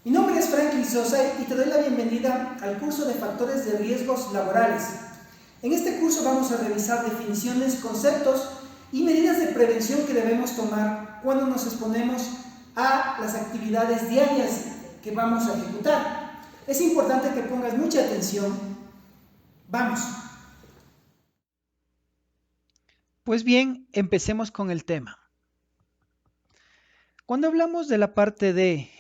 Mi nombre es Franklin Sosa y te doy la bienvenida al curso de factores de riesgos laborales. En este curso vamos a revisar definiciones, conceptos y medidas de prevención que debemos tomar cuando nos exponemos a las actividades diarias que vamos a ejecutar. Es importante que pongas mucha atención. Vamos. Pues bien, empecemos con el tema. Cuando hablamos de la parte de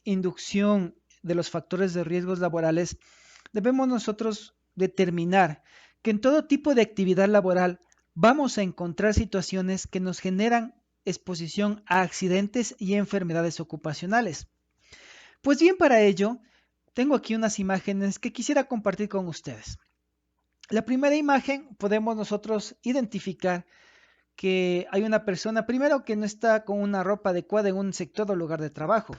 inducción de los factores de riesgos laborales, debemos nosotros determinar que en todo tipo de actividad laboral vamos a encontrar situaciones que nos generan exposición a accidentes y enfermedades ocupacionales. Pues bien, para ello, tengo aquí unas imágenes que quisiera compartir con ustedes. La primera imagen podemos nosotros identificar que hay una persona, primero, que no está con una ropa adecuada en un sector o lugar de trabajo.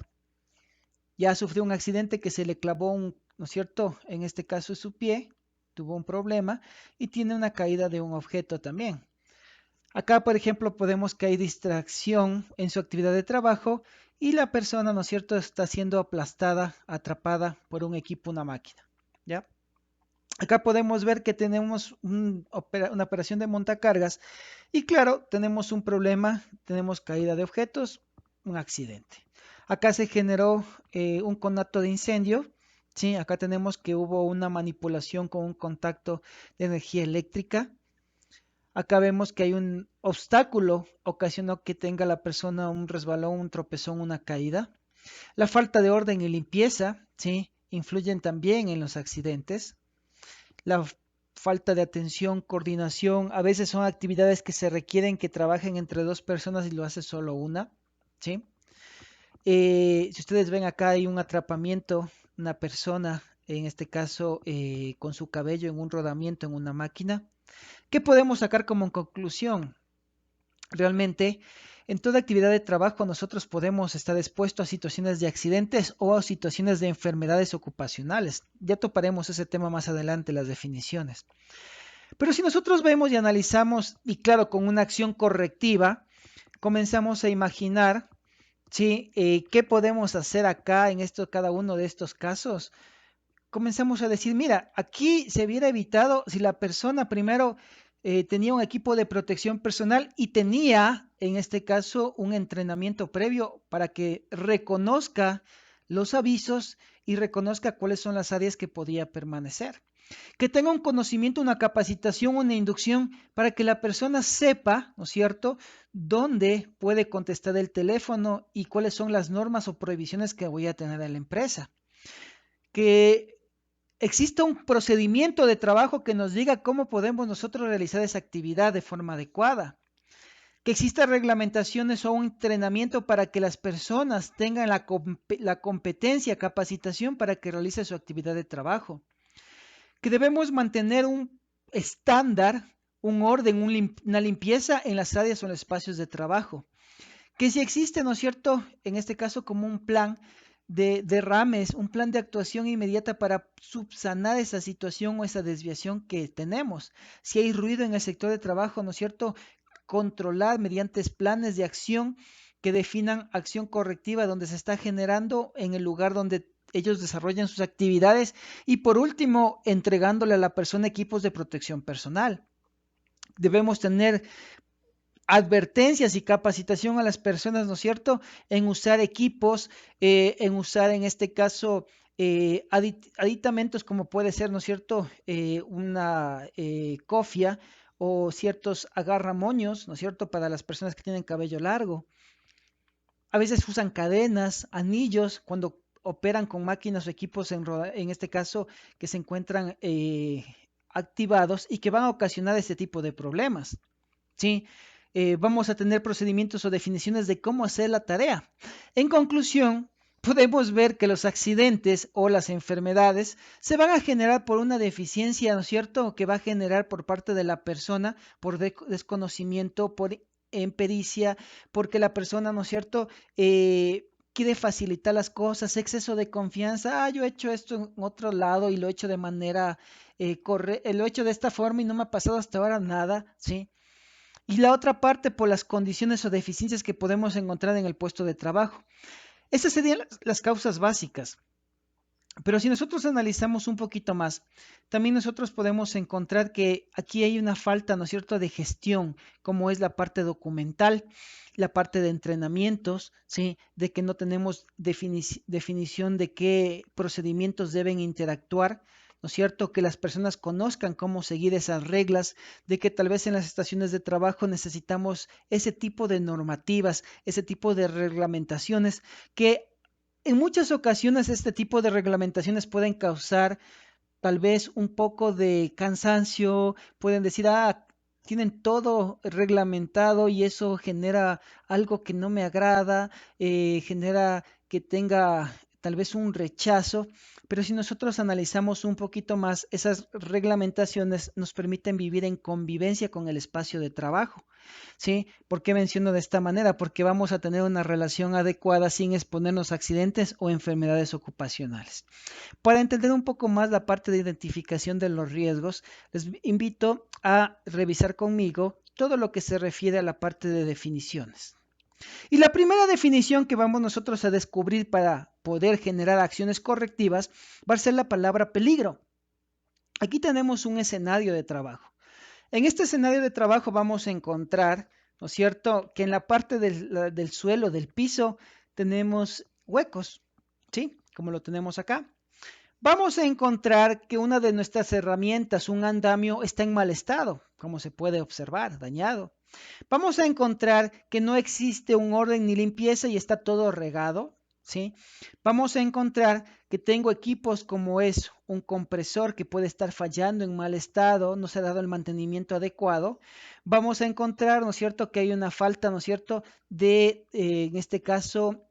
Ya sufrió un accidente que se le clavó ¿no es cierto? En este caso su pie, tuvo un problema y tiene una caída de un objeto también. Acá, por ejemplo, podemos que hay distracción en su actividad de trabajo y la persona, ¿no es cierto?, está siendo aplastada, atrapada por un equipo, una máquina, ¿ya? Acá podemos ver que tenemos una operación de montacargas y claro, tenemos un problema, tenemos caída de objetos, un accidente. Acá se generó un conato de incendio, ¿sí? Acá tenemos que hubo una manipulación con un contacto de energía eléctrica. Acá vemos que hay un obstáculo, ocasionó que tenga la persona un resbalón, un tropezón, una caída. La falta de orden y limpieza, ¿sí?, influyen también en los accidentes. La falta de atención, coordinación, a veces son actividades que se requieren que trabajen entre dos personas y lo hace solo una, ¿sí? Si ustedes ven acá hay un atrapamiento, una persona, en este caso con su cabello en un rodamiento en una máquina. ¿Qué podemos sacar como conclusión? Realmente, en toda actividad de trabajo nosotros podemos estar expuestos a situaciones de accidentes o a situaciones de enfermedades ocupacionales. Ya toparemos ese tema más adelante, las definiciones. Pero si nosotros vemos y analizamos, y claro, con una acción correctiva, comenzamos a imaginar, ¿sí?, qué podemos hacer acá en cada uno de estos casos. Comenzamos a decir, mira, aquí se hubiera evitado si la persona primero tenía un equipo de protección personal y tenía, en este caso, un entrenamiento previo para que reconozca los avisos y reconozca cuáles son las áreas que podía permanecer. Que tenga un conocimiento, una capacitación, una inducción para que la persona sepa, ¿no es cierto?, dónde puede contestar el teléfono y cuáles son las normas o prohibiciones que voy a tener en la empresa. Que exista un procedimiento de trabajo que nos diga cómo podemos nosotros realizar esa actividad de forma adecuada. Que exista reglamentaciones o un entrenamiento para que las personas tengan la competencia, capacitación para que realice su actividad de trabajo. Que debemos mantener un estándar, un orden, una limpieza en las áreas o en los espacios de trabajo. Que si existe, ¿no es cierto?, en este caso como un plan de derrames, un plan de actuación inmediata para subsanar esa situación o esa desviación que tenemos. Si hay ruido en el sector de trabajo, ¿no es cierto?, controlar mediante planes de acción que definan acción correctiva donde se está generando en el lugar donde ellos desarrollan sus actividades y por último, entregándole a la persona equipos de protección personal. Debemos tener advertencias y capacitación a las personas, ¿no es cierto?, en usar equipos, en usar en este caso aditamentos como puede ser, ¿no es cierto?, una cofia o ciertos agarramoños, ¿no es cierto?, para las personas que tienen cabello largo. A veces usan cadenas, anillos, cuando operan con máquinas o equipos en este caso que se encuentran activados y que van a ocasionar este tipo de problemas, ¿sí? Vamos a tener procedimientos o definiciones de cómo hacer la tarea. En conclusión, podemos ver que los accidentes o las enfermedades se van a generar por una deficiencia, ¿no es cierto?, que va a generar por parte de la persona por desconocimiento, por impericia, porque la persona, ¿no es cierto?, quiere facilitar las cosas, exceso de confianza. Yo he hecho esto en otro lado y lo he hecho de manera lo he hecho de esta forma y no me ha pasado hasta ahora nada, ¿sí? Y la otra parte por las condiciones o deficiencias que podemos encontrar en el puesto de trabajo. Esas serían las causas básicas. Pero si nosotros analizamos un poquito más, también nosotros podemos encontrar que aquí hay una falta, ¿no es cierto?, de gestión, como es la parte documental, la parte de entrenamientos, ¿sí?, de que no tenemos definición de qué procedimientos deben interactuar, ¿no es cierto?, que las personas conozcan cómo seguir esas reglas, de que tal vez en las estaciones de trabajo necesitamos ese tipo de normativas, ese tipo de reglamentaciones que en muchas ocasiones este tipo de reglamentaciones pueden causar tal vez un poco de cansancio, pueden decir, tienen todo reglamentado y eso genera algo que no me agrada, genera que tenga tal vez un rechazo, pero si nosotros analizamos un poquito más, esas reglamentaciones nos permiten vivir en convivencia con el espacio de trabajo. ¿Sí? ¿Por qué menciono de esta manera? Porque vamos a tener una relación adecuada sin exponernos a accidentes o enfermedades ocupacionales. Para entender un poco más la parte de identificación de los riesgos, les invito a revisar conmigo todo lo que se refiere a la parte de definiciones. Y la primera definición que vamos nosotros a descubrir para poder generar acciones correctivas va a ser la palabra peligro. Aquí tenemos un escenario de trabajo. En este escenario de trabajo vamos a encontrar, ¿no es cierto?, que en la parte del suelo, del piso, tenemos huecos, ¿sí? Como lo tenemos acá. Vamos a encontrar que una de nuestras herramientas, un andamio, está en mal estado, como se puede observar, dañado. Vamos a encontrar que no existe un orden ni limpieza y está todo regado, ¿sí? Vamos a encontrar que tengo equipos como es un compresor que puede estar fallando en mal estado, no se ha dado el mantenimiento adecuado. Vamos a encontrar, ¿no es cierto?, que hay una falta, ¿no es cierto?, de, en este caso,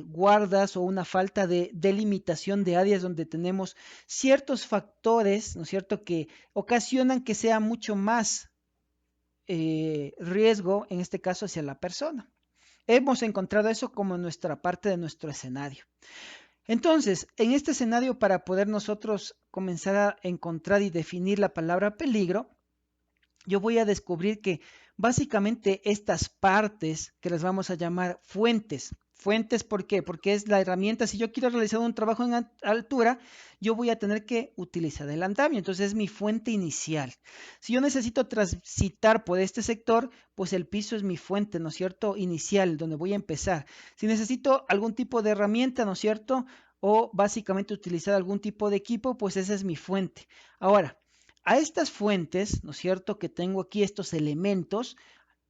guardas o una falta de delimitación de áreas donde tenemos ciertos factores, ¿no es cierto?, que ocasionan que sea mucho más riesgo, en este caso, hacia la persona. Hemos encontrado eso como nuestra parte de nuestro escenario. Entonces, en este escenario, para poder nosotros comenzar a encontrar y definir la palabra peligro, yo voy a descubrir que básicamente estas partes que las vamos a llamar fuentes. Fuentes, ¿por qué? Porque es la herramienta. Si yo quiero realizar un trabajo en altura, yo voy a tener que utilizar el andamio. Entonces es mi fuente inicial. Si yo necesito transitar por este sector, pues el piso es mi fuente, ¿no es cierto?, inicial, donde voy a empezar. Si necesito algún tipo de herramienta, ¿no es cierto?, o básicamente utilizar algún tipo de equipo, pues esa es mi fuente. Ahora, a estas fuentes, ¿no es cierto?, que tengo aquí estos elementos,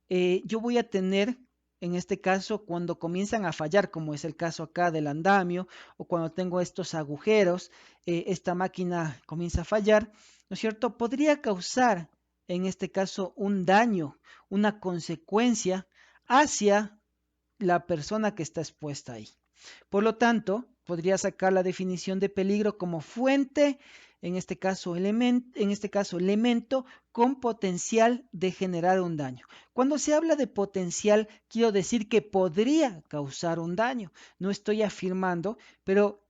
yo voy a tener, en este caso, cuando comienzan a fallar, como es el caso acá del andamio, o cuando tengo estos agujeros, esta máquina comienza a fallar, ¿no es cierto?, podría causar, en este caso, un daño, una consecuencia hacia la persona que está expuesta ahí. Por lo tanto, podría sacar la definición de peligro como fuente, en este caso elemento con potencial de generar un daño. Cuando se habla de potencial, quiero decir que podría causar un daño. No estoy afirmando, pero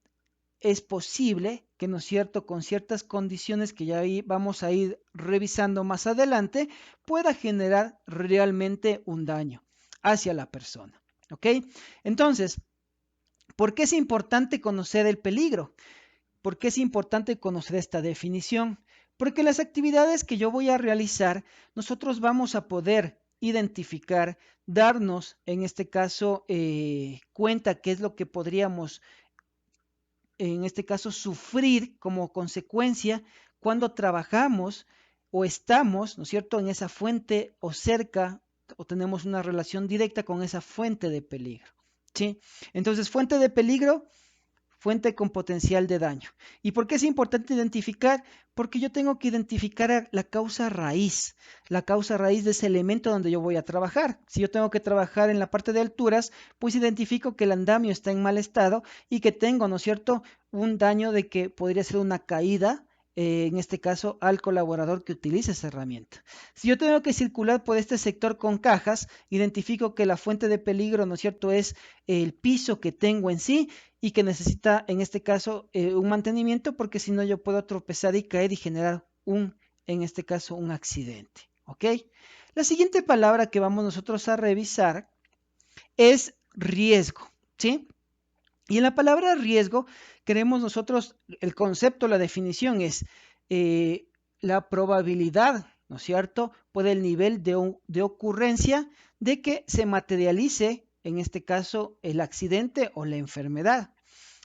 es posible que, ¿no es cierto?, con ciertas condiciones que ya vamos a ir revisando más adelante, pueda generar realmente un daño hacia la persona. ¿Ok? Entonces, ¿por qué es importante conocer el peligro? ¿Por qué es importante conocer esta definición? Porque las actividades que yo voy a realizar, nosotros vamos a poder identificar, darnos, en este caso, cuenta qué es lo que podríamos, en este caso, sufrir como consecuencia cuando trabajamos o estamos, ¿no es cierto?, en esa fuente o cerca o tenemos una relación directa con esa fuente de peligro. ¿Sí? Entonces, fuente de peligro, fuente con potencial de daño. ¿Y por qué es importante identificar? Porque yo tengo que identificar la causa raíz de ese elemento donde yo voy a trabajar. Si yo tengo que trabajar en la parte de alturas, pues identifico que el andamio está en mal estado y que tengo, ¿no es cierto?, un daño de que podría ser una caída en este caso, al colaborador que utilice esa herramienta. Si yo tengo que circular por este sector con cajas, identifico que la fuente de peligro, ¿no es cierto?, es el piso que tengo en sí y que necesita, en este caso, un mantenimiento, porque si no yo puedo tropezar y caer y generar en este caso, un accidente. ¿Ok? La siguiente palabra que vamos nosotros a revisar es riesgo. ¿Sí? Y en la palabra riesgo, queremos nosotros, el concepto, la definición es la probabilidad, ¿no es cierto?, por el nivel de ocurrencia de que se materialice, en este caso, el accidente o la enfermedad.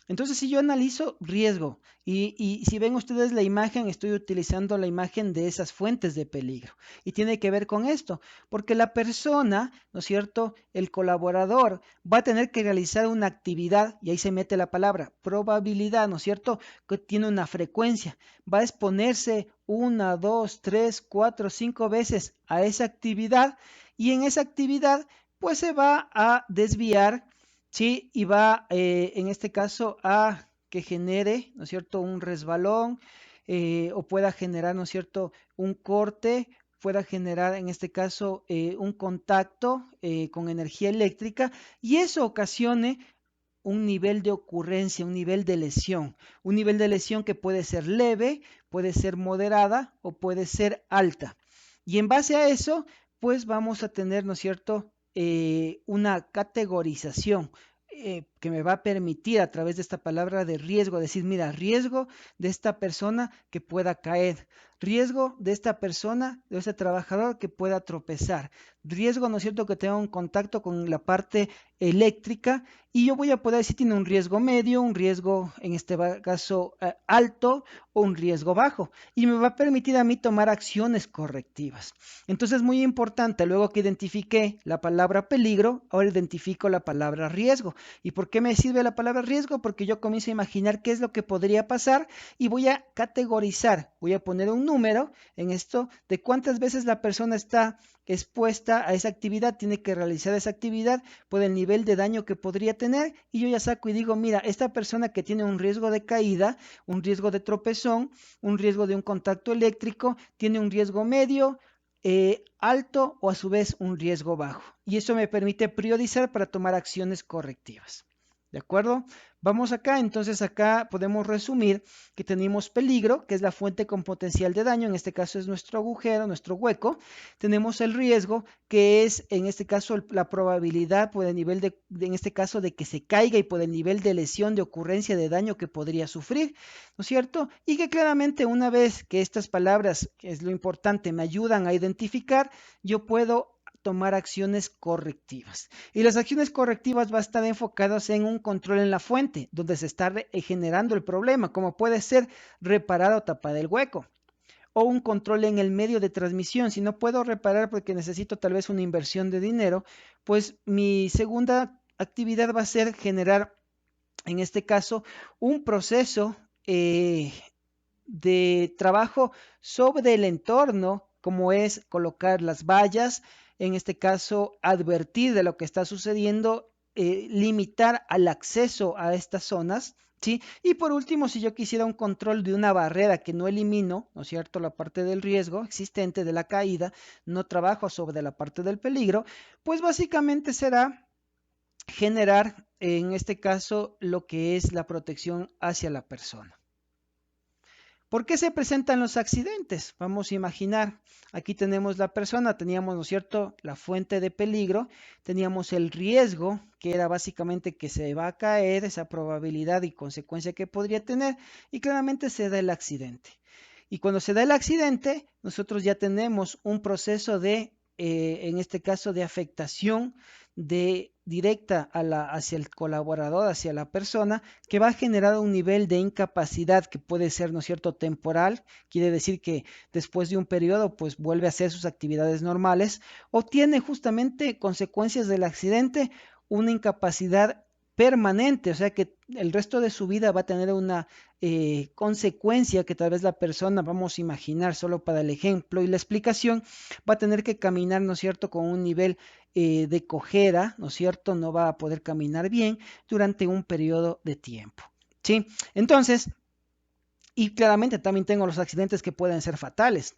Entonces, si yo analizo riesgo y si ven ustedes la imagen, estoy utilizando la imagen de esas fuentes de peligro. Y tiene que ver con esto, porque la persona, ¿no es cierto?, el colaborador va a tener que realizar una actividad, y ahí se mete la palabra probabilidad, ¿no es cierto?, que tiene una frecuencia. Va a exponerse 1, 2, 3, 4, 5 veces a esa actividad y en esa actividad pues se va a desviar. Sí, y va en este caso a que genere, ¿no es cierto?, un resbalón o pueda generar, ¿no es cierto?, un corte, pueda generar en este caso un contacto con energía eléctrica y eso ocasione un nivel de ocurrencia, un nivel de lesión que puede ser leve, puede ser moderada o puede ser alta. Y en base a eso, pues vamos a tener, ¿no es cierto?, una categorización que me va a permitir a través de esta palabra de riesgo, decir, mira, riesgo de esta persona que pueda caer, riesgo de esta persona, de este trabajador que pueda tropezar, riesgo, ¿no es cierto?, que tenga un contacto con la parte eléctrica y yo voy a poder decir tiene un riesgo medio, un riesgo en este caso alto o un riesgo bajo y me va a permitir a mí tomar acciones correctivas. Entonces es muy importante, luego que identifiqué la palabra peligro, ahora identifico la palabra riesgo. ¿Y por qué me sirve la palabra riesgo? Porque yo comienzo a imaginar qué es lo que podría pasar y voy a categorizar, voy a poner un número en esto de cuántas veces la persona está expuesta a esa actividad, tiene que realizar esa actividad por el nivel de daño que podría tener y yo ya saco y digo, mira, esta persona que tiene un riesgo de caída, un riesgo de tropezón, un riesgo de un contacto eléctrico, tiene un riesgo medio, alto o a su vez un riesgo bajo. Y eso me permite priorizar para tomar acciones correctivas. ¿De acuerdo? Vamos acá, entonces acá podemos resumir que tenemos peligro, que es la fuente con potencial de daño, en este caso es nuestro agujero, nuestro hueco. Tenemos el riesgo, que es en este caso la probabilidad por el nivel en este caso de que se caiga y por el nivel de lesión, de ocurrencia de daño que podría sufrir, ¿no es cierto? Y que claramente una vez que estas palabras, que es lo importante, me ayudan a identificar, yo puedo tomar acciones correctivas. Y las acciones correctivas van a estar enfocadas en un control en la fuente, donde se está generando el problema, como puede ser reparar o tapar el hueco. O un control en el medio de transmisión. Si no puedo reparar porque necesito tal vez una inversión de dinero, pues mi segunda actividad va a ser generar, en este caso, un proceso de trabajo sobre el entorno, como es colocar las vallas, en este caso advertir de lo que está sucediendo, limitar al acceso a estas zonas, ¿sí? Y por último, si yo quisiera un control de una barrera que no elimino, ¿no es cierto?, la parte del riesgo existente de la caída, no trabajo sobre la parte del peligro, pues básicamente será generar, en este caso, lo que es la protección hacia la persona. ¿Por qué se presentan los accidentes? Vamos a imaginar, aquí tenemos la persona, teníamos, ¿no es cierto?, la fuente de peligro, teníamos el riesgo, que era básicamente que se va a caer, esa probabilidad y consecuencia que podría tener, y claramente se da el accidente. Y cuando se da el accidente, nosotros ya tenemos un proceso de, en este caso, de afectación directa hacia el colaborador, hacia la persona, que va a generar un nivel de incapacidad que puede ser, ¿no es cierto?, temporal, quiere decir que después de un periodo, pues vuelve a hacer sus actividades normales, o tiene justamente consecuencias del accidente, una incapacidad permanente, o sea que el resto de su vida va a tener una consecuencia que tal vez la persona, vamos a imaginar solo para el ejemplo y la explicación, va a tener que caminar, ¿no es cierto?, con un nivel de cojera, ¿no es cierto?, no va a poder caminar bien durante un periodo de tiempo, ¿sí? Entonces, Y claramente también tengo los accidentes que pueden ser fatales.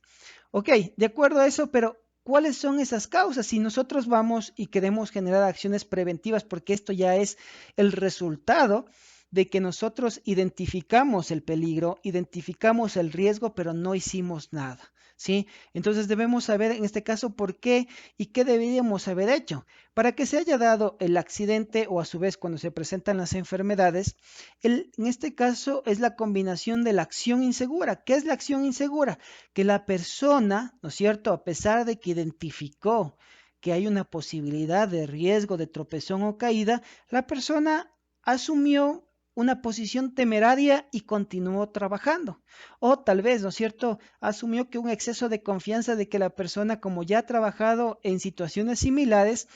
Ok, de acuerdo a eso, pero ¿cuáles son esas causas? Si nosotros vamos y queremos generar acciones preventivas, porque esto ya es el resultado de que nosotros identificamos el peligro, identificamos el riesgo, pero no hicimos nada, ¿sí? Entonces debemos saber en este caso por qué y qué deberíamos haber hecho. Para que se haya dado el accidente o a su vez cuando se presentan las enfermedades, en este caso es la combinación de la acción insegura. ¿Qué es la acción insegura? Que la persona, ¿no es cierto?, a pesar de que identificó que hay una posibilidad de riesgo de tropezón o caída, la persona asumió una posición temeraria y continuó trabajando. O tal vez, ¿no es cierto?, asumió que un exceso de confianza de que la persona, como ya ha trabajado en situaciones similares,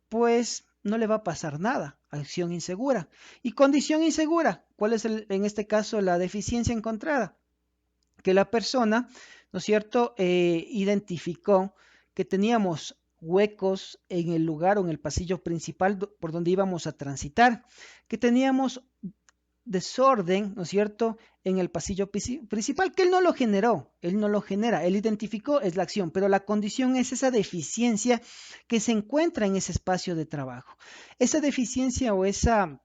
pues no le va a pasar nada. Acción insegura. Y condición insegura. ¿Cuál es en este caso la deficiencia encontrada? Que la persona, ¿no es cierto?, identificó que teníamos huecos en el lugar o en el pasillo principal por donde íbamos a transitar, que teníamos desorden, ¿no es cierto?, en el pasillo principal, que él no lo generó, él no lo genera, él identificó, es la acción, pero la condición es esa deficiencia que se encuentra en ese espacio de trabajo. Esa deficiencia o esa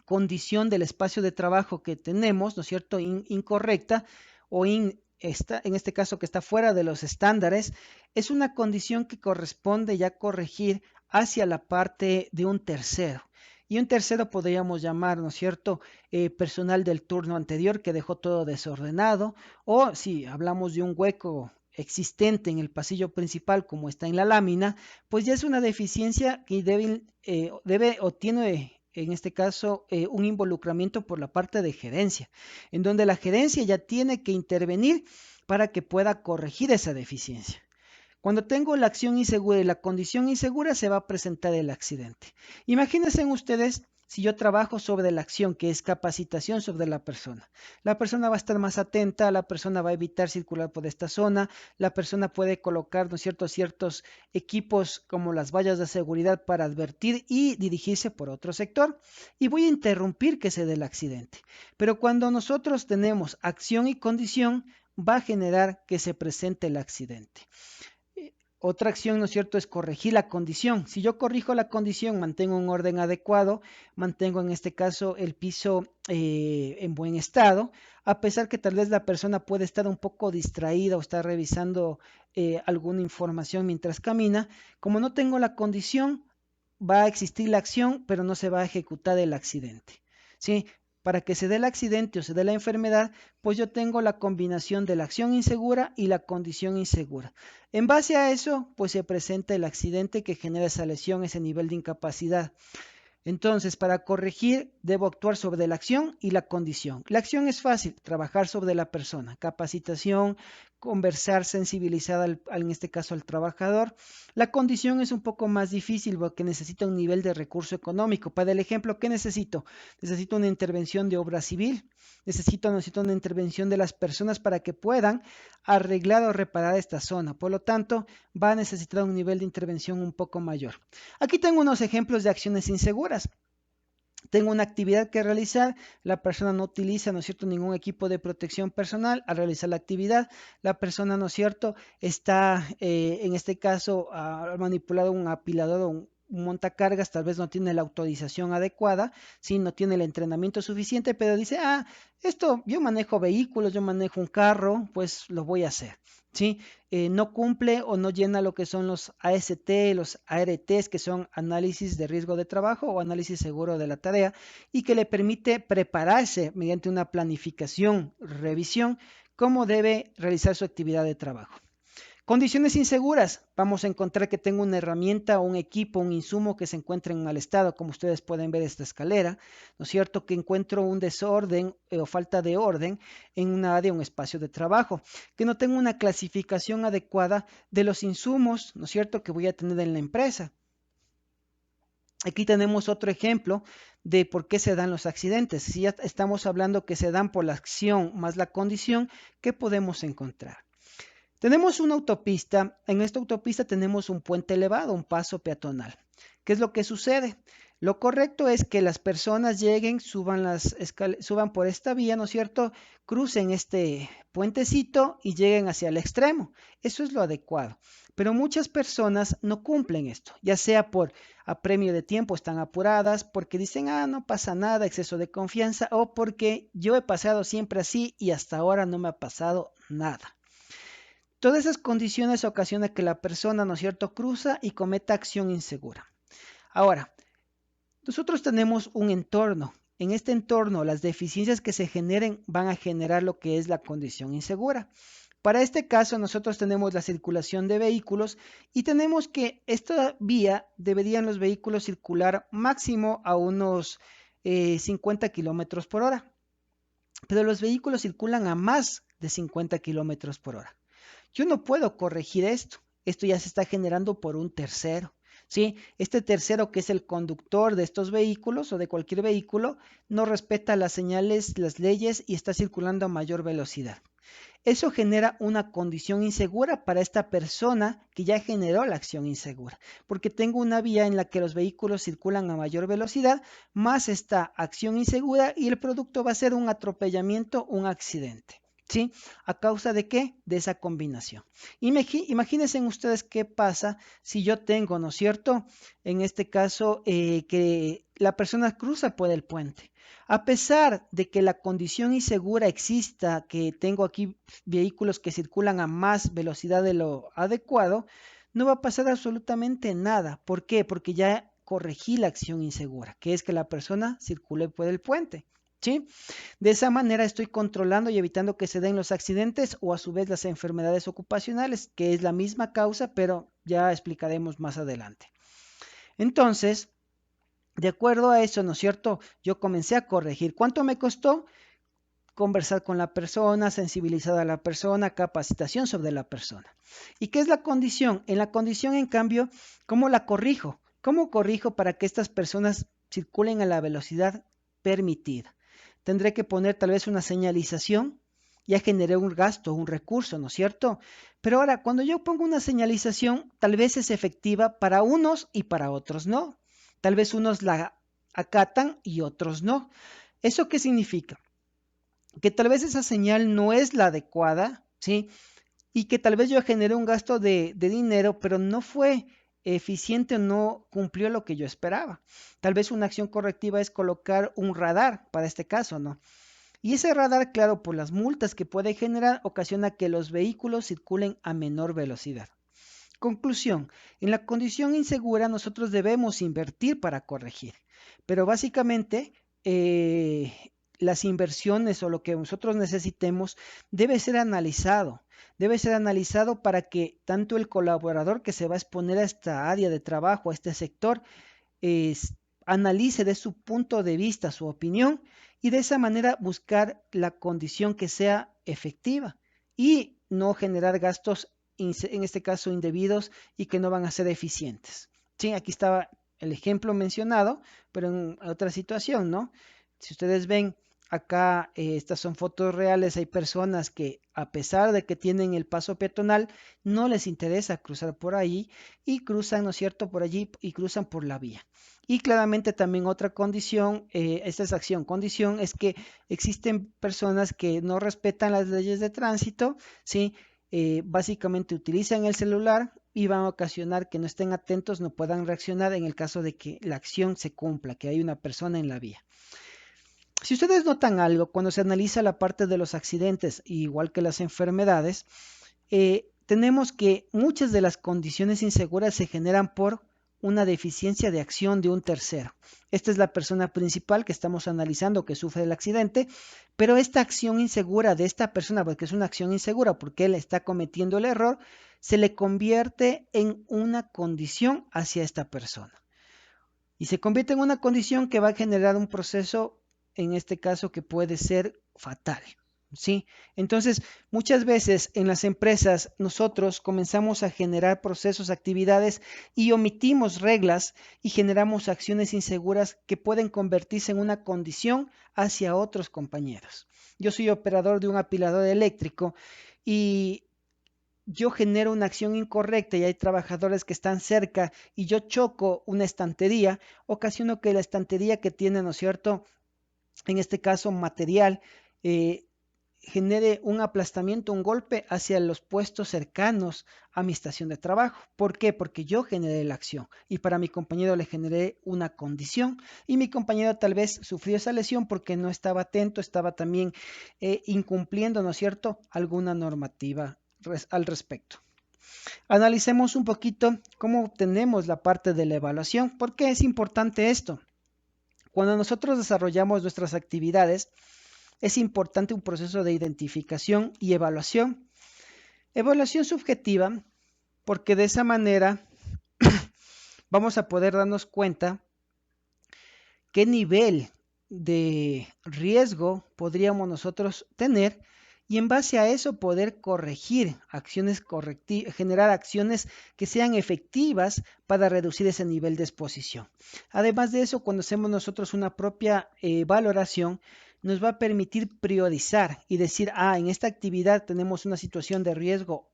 condición del espacio de trabajo que tenemos, ¿no es cierto?, incorrecta o en este caso que está fuera de los estándares, es una condición que corresponde ya corregir hacia la parte de un tercero. Y un tercero podríamos llamar, ¿no es cierto?, personal del turno anterior que dejó todo desordenado, o si hablamos de un hueco existente en el pasillo principal como está en la lámina, pues ya es una deficiencia que debe o tiene en este caso un involucramiento por la parte de gerencia, en donde la gerencia ya tiene que intervenir para que pueda corregir esa deficiencia. Cuando tengo la acción insegura y la condición insegura, se va a presentar el accidente. Imagínense ustedes si yo trabajo sobre la acción, que es capacitación sobre la persona. La persona va a estar más atenta, la persona va a evitar circular por esta zona, la persona puede colocar, ¿no es cierto?, ciertos equipos como las vallas de seguridad para advertir y dirigirse por otro sector. Y voy a interrumpir que se dé el accidente. Pero cuando nosotros tenemos acción y condición, va a generar que se presente el accidente. Otra acción, ¿no es cierto?, es corregir la condición. Si yo corrijo la condición, mantengo un orden adecuado, mantengo en este caso el piso en buen estado, a pesar que tal vez la persona puede estar un poco distraída o estar revisando alguna información mientras camina. Como no tengo la condición, va a existir la acción, pero no se va a ejecutar el accidente. ¿Sí? Para que se dé el accidente o se dé la enfermedad, pues yo tengo la combinación de la acción insegura y la condición insegura. En base a eso, pues se presenta el accidente que genera esa lesión, ese nivel de incapacidad. Entonces, para corregir, debo actuar sobre la acción y la condición. La acción es fácil, trabajar sobre la persona, capacitación, conversar, sensibilizar en este caso al trabajador. La condición es un poco más difícil porque necesita un nivel de recurso económico. Para el ejemplo, ¿qué necesito? Necesito una intervención de obra civil, necesito una intervención de las personas para que puedan arreglar o reparar esta zona. Por lo tanto, va a necesitar un nivel de intervención un poco mayor. Aquí tengo unos ejemplos de acciones inseguras. Tengo una actividad que realizar, la persona no utiliza, ¿no es cierto?, ningún equipo de protección personal al realizar la actividad, la persona, ¿no es cierto?, está en este caso manipulado un apilador o un montacargas, tal vez no tiene la autorización adecuada, ¿sí? No tiene el entrenamiento suficiente, pero dice, esto, yo manejo vehículos, yo manejo un carro, pues lo voy a hacer. ¿Sí? No cumple o no llena lo que son los AST, los ARTs, que son análisis de riesgo de trabajo o análisis seguro de la tarea, y que le permite prepararse mediante una planificación, revisión, cómo debe realizar su actividad de trabajo. Condiciones inseguras. Vamos a encontrar que tengo una herramienta, un equipo, un insumo que se encuentra en mal estado, como ustedes pueden ver esta escalera, ¿no es cierto? Que encuentro un desorden o falta de orden en una área, un espacio de trabajo, que no tengo una clasificación adecuada de los insumos, ¿no es cierto?, que voy a tener en la empresa. Aquí tenemos otro ejemplo de por qué se dan los accidentes. Si ya estamos hablando que se dan por la acción más la condición, ¿qué podemos encontrar? Tenemos una autopista, en esta autopista tenemos un puente elevado, un paso peatonal. ¿Qué es lo que sucede? Lo correcto es que las personas lleguen, suban por esta vía, ¿no es cierto? Crucen este puentecito y lleguen hacia el extremo. Eso es lo adecuado. Pero muchas personas no cumplen esto, ya sea por apremio de tiempo, están apuradas, porque dicen, no pasa nada, exceso de confianza, o porque yo he pasado siempre así y hasta ahora no me ha pasado nada. Todas esas condiciones ocasionan que la persona, ¿no es cierto?, cruza y cometa acción insegura. Ahora, nosotros tenemos un entorno. En este entorno, las deficiencias que se generen van a generar lo que es la condición insegura. Para este caso, nosotros tenemos la circulación de vehículos y tenemos que esta vía deberían los vehículos circular máximo a unos 50 kilómetros por hora. Pero los vehículos circulan a más de 50 kilómetros por hora. Yo no puedo corregir esto. Esto ya se está generando por un tercero. ¿Sí? Este tercero, que es el conductor de estos vehículos o de cualquier vehículo, no respeta las señales, las leyes y está circulando a mayor velocidad. Eso genera una condición insegura para esta persona que ya generó la acción insegura, porque tengo una vía en la que los vehículos circulan a mayor velocidad, más esta acción insegura y el producto va a ser un atropellamiento, un accidente. ¿Sí? ¿A causa de qué? De esa combinación. Imagínense ustedes qué pasa si yo tengo, ¿no es cierto? En este caso, que la persona cruza por el puente. A pesar de que la condición insegura exista, que tengo aquí vehículos que circulan a más velocidad de lo adecuado, no va a pasar absolutamente nada. ¿Por qué? Porque ya corregí la acción insegura, que es que la persona circule por el puente. ¿Sí? De esa manera estoy controlando y evitando que se den los accidentes o a su vez las enfermedades ocupacionales, que es la misma causa, pero ya explicaremos más adelante. Entonces, de acuerdo a eso, ¿no es cierto? Yo comencé a corregir. ¿Cuánto me costó? Conversar con la persona, sensibilizar a la persona, capacitación sobre la persona. ¿Y qué es la condición? En la condición, en cambio, ¿cómo la corrijo? ¿Cómo corrijo para que estas personas circulen a la velocidad permitida? Tendré que poner tal vez una señalización. Ya generé un gasto, un recurso, ¿no es cierto? Pero ahora, cuando yo pongo una señalización, tal vez es efectiva para unos y para otros no. Tal vez unos la acatan y otros no. ¿Eso qué significa? Que tal vez esa señal no es la adecuada, ¿sí? Y que tal vez yo generé un gasto de dinero, pero no fue eficiente o no cumplió lo que yo esperaba. Tal vez una acción correctiva es colocar un radar para este caso, ¿no? Y ese radar, claro, por las multas que puede generar, ocasiona que los vehículos circulen a menor velocidad. Conclusión, en la condición insegura nosotros debemos invertir para corregir, pero básicamente las inversiones o lo que nosotros necesitemos debe ser analizado para que tanto el colaborador que se va a exponer a esta área de trabajo, a este sector, analice de su punto de vista, su opinión, y de esa manera buscar la condición que sea efectiva y no generar gastos, en este caso indebidos, y que no van a ser eficientes. Sí, aquí estaba el ejemplo mencionado, pero en otra situación, ¿no? Si ustedes ven acá, estas son fotos reales, hay personas que a pesar de que tienen el paso peatonal, no les interesa cruzar por ahí y cruzan, ¿no es cierto?, por allí y cruzan por la vía. Y claramente también otra condición, esta es condición es que existen personas que no respetan las leyes de tránsito, ¿sí? Básicamente utilizan el celular y van a ocasionar que no estén atentos, no puedan reaccionar en el caso de que la acción se cumpla, que hay una persona en la vía. Si ustedes notan algo, cuando se analiza la parte de los accidentes, igual que las enfermedades, tenemos que muchas de las condiciones inseguras se generan por una deficiencia de acción de un tercero. Esta es la persona principal que estamos analizando que sufre el accidente, pero esta acción insegura de esta persona, porque es una acción insegura porque él está cometiendo el error, se le convierte en una condición hacia esta persona. Y se convierte en una condición que va a generar un proceso, en este caso, que puede ser fatal. ¿Sí? Entonces, muchas veces en las empresas nosotros comenzamos a generar procesos, actividades y omitimos reglas y generamos acciones inseguras que pueden convertirse en una condición hacia otros compañeros. Yo soy operador de un apilador eléctrico y yo genero una acción incorrecta y hay trabajadores que están cerca y yo choco una estantería, ocasiono que la estantería que tiene, ¿no es cierto?, en este caso material, genere un aplastamiento, un golpe hacia los puestos cercanos a mi estación de trabajo. ¿Por qué? Porque yo generé la acción y para mi compañero le generé una condición y mi compañero tal vez sufrió esa lesión porque no estaba atento, estaba también incumpliendo, ¿no es cierto?, alguna normativa al respecto. Analicemos un poquito cómo obtenemos la parte de la evaluación. ¿Por qué es importante esto? Cuando nosotros desarrollamos nuestras actividades, es importante un proceso de identificación y evaluación. Evaluación subjetiva, porque de esa manera vamos a poder darnos cuenta qué nivel de riesgo podríamos nosotros tener y en base a eso poder corregir acciones generar acciones que sean efectivas para reducir ese nivel de exposición. Además de eso, cuando hacemos nosotros una propia valoración, nos va a permitir priorizar y decir, en esta actividad tenemos una situación de riesgo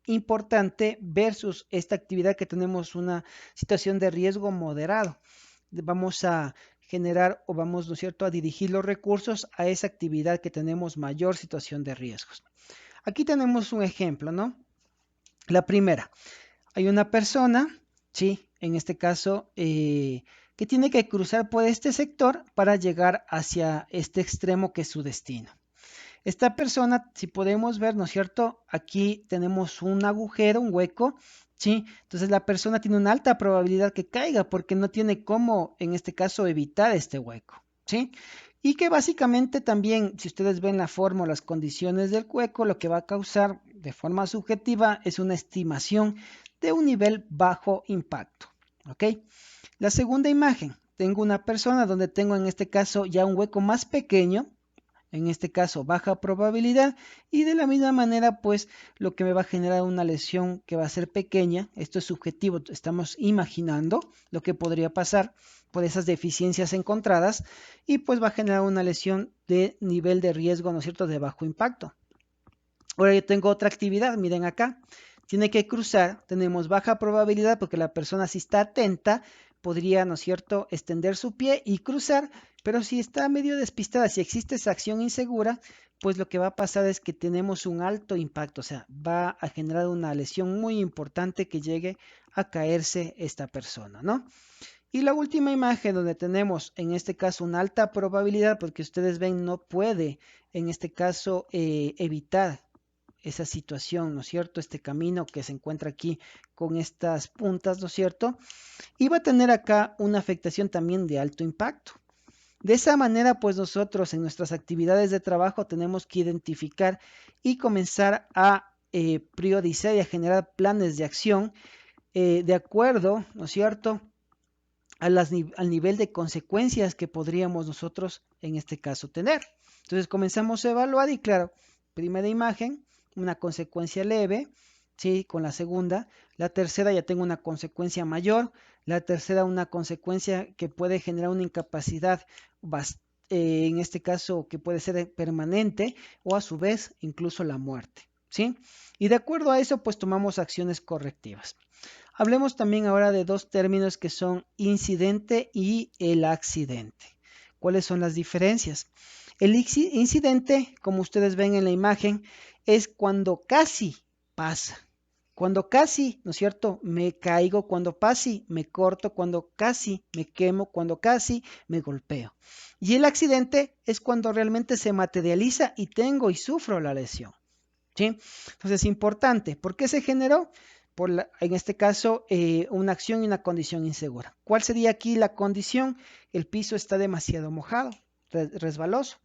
importante versus esta actividad que tenemos una situación de riesgo moderado. Vamos a generar o vamos, ¿no es cierto?, a dirigir los recursos a esa actividad que tenemos mayor situación de riesgos. Aquí tenemos un ejemplo, ¿no? La primera, hay una persona, ¿sí?, en este caso, que tiene que cruzar por este sector para llegar hacia este extremo que es su destino. Esta persona, si podemos ver, ¿no es cierto?, aquí tenemos un agujero, un hueco, ¿sí? Entonces la persona tiene una alta probabilidad que caiga porque no tiene cómo, en este caso, evitar este hueco, ¿sí? Y que básicamente también, si ustedes ven la forma o las condiciones del hueco, lo que va a causar de forma subjetiva es una estimación de un nivel bajo impacto, ¿ok? La segunda imagen, tengo una persona donde tengo en este caso ya un hueco más pequeño, en este caso baja probabilidad y de la misma manera pues lo que me va a generar una lesión que va a ser pequeña, esto es subjetivo, estamos imaginando lo que podría pasar por esas deficiencias encontradas y pues va a generar una lesión de nivel de riesgo, ¿no es cierto?, de bajo impacto. Ahora yo tengo otra actividad, miren acá, tiene que cruzar, tenemos baja probabilidad porque la persona si está atenta podría, ¿no es cierto?, extender su pie y cruzar, pero si está medio despistada, si existe esa acción insegura, pues lo que va a pasar es que tenemos un alto impacto, o sea, va a generar una lesión muy importante que llegue a caerse esta persona, ¿no? Y la última imagen donde tenemos en este caso una alta probabilidad, porque ustedes ven no puede en este caso evitar esa situación, ¿no es cierto? Este camino que se encuentra aquí con estas puntas, ¿no es cierto? Y va a tener acá una afectación también de alto impacto. De esa manera, pues nosotros en nuestras actividades de trabajo tenemos que identificar y comenzar a priorizar y a generar planes de acción de acuerdo, ¿no es cierto?, al nivel de consecuencias que podríamos nosotros en este caso tener. Entonces comenzamos a evaluar y claro, primera imagen, una consecuencia leve, ¿sí?, con la segunda, la tercera ya tengo una consecuencia mayor, la tercera una consecuencia que puede generar una incapacidad en este caso que puede ser permanente o a su vez incluso la muerte, ¿sí? Y de acuerdo a eso pues tomamos acciones correctivas. Hablemos también ahora de dos términos que son incidente y el accidente. ¿Cuáles son las diferencias? El incidente, como ustedes ven en la imagen, es cuando casi pasa. Cuando casi, ¿no es cierto?, me caigo, cuando casi me corto, cuando casi me quemo, cuando casi me golpeo. Y el accidente es cuando realmente se materializa y tengo y sufro la lesión, ¿sí? Entonces es importante. ¿Por qué se generó? En este caso, una acción y una condición insegura. ¿Cuál sería aquí la condición? El piso está demasiado mojado, resbaloso.